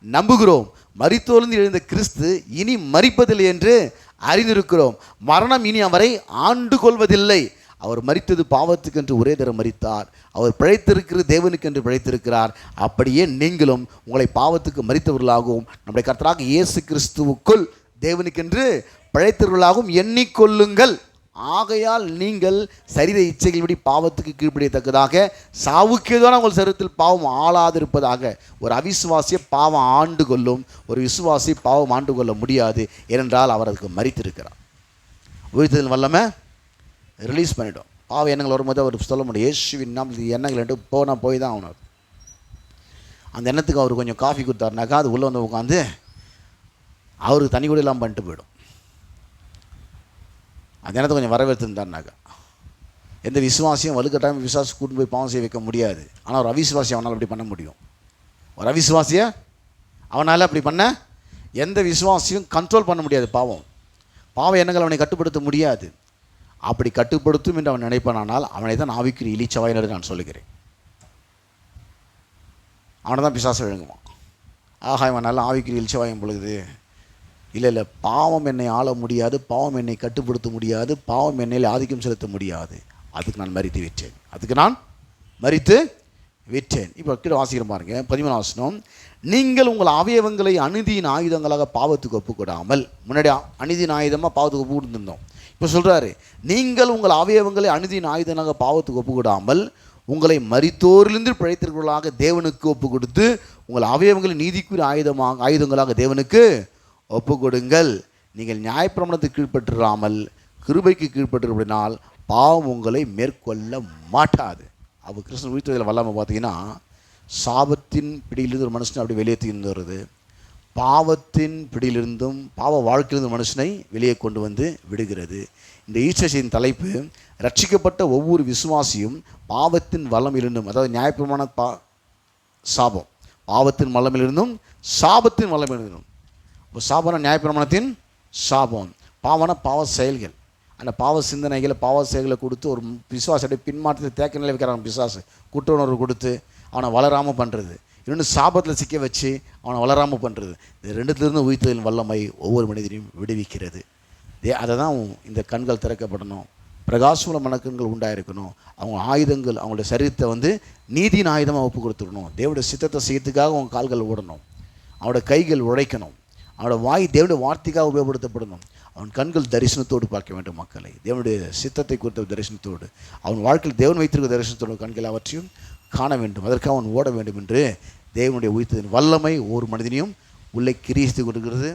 நம்புகிறோம். மரித்தோர்ந்து எழுந்த கிறிஸ்து இனி மரிப்பதில்லை என்று அறிந்திருக்கிறோம். மரணம் இனி அவரை ஆண்டு கொள்வதில்லை. அவர் மரித்தது பாவத்துக்கு என்று ஒரே தரம் மரித்தார். அவர் பிழைத்திருக்கிற தேவனுக்கு என்று பிழைத்திருக்கிறார். அப்படியே நீங்களும் உங்களை பாவத்துக்கு மரித்தவர்களாகவும் நம்முடைய கர்த்தராக இயேசு கிறிஸ்துவுக்குள் தேவனுக்கென்று பிழைத்தவர்களாகவும் எண்ணிக்கொள்ளுங்கள். ஆகையால் நீங்கள் சரீர இச்சைகள் பாவத்துக்கு கீழ்ப்படியத்தக்கதாக சாவுக்கு ஏதுவான உங்கள் சரீரத்தில் பாவம் ஆளாதிருப்பதாக. ஒரு அவிசுவாசியை பாவம் ஆண்டு கொள்ளும், ஒரு விசுவாசி பாவம் ஆண்டு கொள்ள முடியாது. ஏனென்றால் அவர் அதுக்கு மரித்திருக்கிறார். உயிர்த்ததின் வல்லமை ரிலீஸ் பண்ணிவிடும். பாவ எண்ணங்கள் வரும்போது அவர் சொல்ல முடியும், இயேசுவின் நாமத்தில் எண்ணங்கள் என்று போனால் போய் தான் ஆகணும். அந்த எண்ணத்துக்கு அவர் கொஞ்சம் காஃபி கொடுத்தாருனாக்கா அது உள்ளே வந்து உட்காந்து அவருக்கு தண்ணி கூட இல்லாமல் பண்ணிட்டு போயிடும். அந்த எண்ணத்தை கொஞ்சம் வரவேற்றுந்தாருனாக்கா எந்த விசுவாசியும் வலுக்கட்டாயம் விசுவாசி கூட்டு போய் பாவம் செய்ய வைக்க முடியாது. ஆனால் ஒரு அவிசுவாசி அவனால் அப்படி பண்ண முடியும். ஒரு அவிசுவாசியை அவனால் அப்படி பண்ண எந்த விசுவாசியும் கண்ட்ரோல் பண்ண முடியாது. பாவ எண்ணங்கள் அவனை கட்டுப்படுத்த முடியாது. அப்படி கட்டுப்படுத்தும் என்று அவன் நினைப்பானால் அவனை தான் ஆவிக்குரிய இளிச்சவாய் என்று நான் சொல்லுகிறேன். அவனை தான் பிசாசு விழுங்குவான். ஆகா, இவன் நல்லா ஆவிக்குரிய இளிச்சவாயும் பொழுது இல்லை பாவம் என்னை ஆள முடியாது, பாவம் என்னை கட்டுப்படுத்த முடியாது, பாவம் என்னை ஆதிக்கம் செலுத்த முடியாது. அதுக்கு நான் மரித்து விட்டேன். இப்போ கீழே வாசிக்கிறேன் பாருங்க, 13 வசனம். நீங்கள் உங்கள் அவயவங்களை அநீதியின் ஆயுதங்களாக பாவத்துக்கு ஒப்புக்கூடாமல், முன்னாடி அநீதியின் ஆயுதமாக பாவத்துக்கு ஒப்பு கொடுத்துருந்தோம். இப்போ சொல்கிறாரு, நீங்கள் உங்கள் அவயவங்களை அநீதியின் ஆயுதங்களாக பாவத்துக்கு ஒப்புக்கூடாமல் உங்களை மரித்தோரிலிருந்து பிழைத்திருக்கிறவர்களாக தேவனுக்கு ஒப்பு கொடுத்து உங்கள் அவயவங்களை நீதிக்குரிய ஆயுதங்களாக தேவனுக்கு ஒப்பு கொடுங்கள். நீங்கள் நியாயப்பிரமாணத்துக்கு கீழ்ப்பற்றிராமல் கிருபைக்கு கீழ்ப்பட்டிருப்பதினால் பாவம் உங்களை மேற்கொள்ள மாட்டாது. அவர் கிறிஸ்துவின் உயிர்த்தெழுதல் வல்லமை பார்த்தீங்கன்னா சாபத்தின் பிடியிலிருந்து ஒரு மனுஷனை அப்படி வெளியே தீர்ந்து வருது. பாவத்தின் பிடியிலிருந்தும் பாவ வாழ்க்கையிலிருந்து மனுஷனை வெளியே கொண்டு வந்து விடுகிறது. இந்த ஈஸ்டரின் தலைப்பு, ரட்சிக்கப்பட்ட ஒவ்வொரு விசுவாசியும் பாவத்தின் வல்லமையிலிருந்தும், அதாவது நியாயப்பிரமாண சாபம், பாவத்தின் வல்லமையிலிருந்தும் சாபத்தின் வல்லமையிலிருந்தும். இப்போ சாபன நியாயப்பிரமாணத்தின் சாபம், பாவன பாவ செயல்கள், அந்த பாவ சிந்தனைகளை பாவ செயல்களை கொடுத்து ஒரு விசுவாசத்தை பின்மாற்றத்தை தேக்க நிலை வைக்கிறாங்க. பிசாசு குற்ற உணர்வு கொடுத்து அவனை வளராமல் பண்ணுறது, இன்னொன்று சாபத்தில் சிக்க வச்சு அவனை வளராமல் பண்ணுறது. இது ரெண்டுத்திலிருந்து உயிர்த்தெழுதலின் வல்லமை ஒவ்வொரு மனிதனையும் விடுவிக்கிறது. அதை தான் இந்த கண்கள் திறக்கப்படணும், பிரகாசமுள்ள மனக்கண்கள் உண்டாயிருக்கணும். அவங்க ஆயுதங்கள், அவங்களுடைய சரீரத்தை நீதியின் ஆயுதமாக ஒப்பு கொடுத்துடணும். தேவனுடைய சித்தத்தை செய்யறதுக்காக அவங்க கால்கள் ஓடணும், அவனோட கைகள் உழைக்கணும், அவனோட வாய் தேவனுடைய வார்த்தைக்காக உபயோகப்படுத்தப்படணும். அவன் கண்கள் தரிசனத்தோடு பார்க்க வேண்டும் மக்களை, தேவனுடைய சித்தத்தை குறித்த தரிசனத்தோடு, அவன் வாழ்க்கையில் தேவன் வைத்திருக்கிற தரிசனத்தோடு கண்கள் அவற்றையும் காண வேண்டும். அதற்காக அவன் ஓட வேண்டும் என்று தேவனுடைய உயிர்த்தெழுதலின் வல்லமை ஒவ்வொரு மனிதனையும் உள்ளே கிரியித்து கொடுக்கிறது.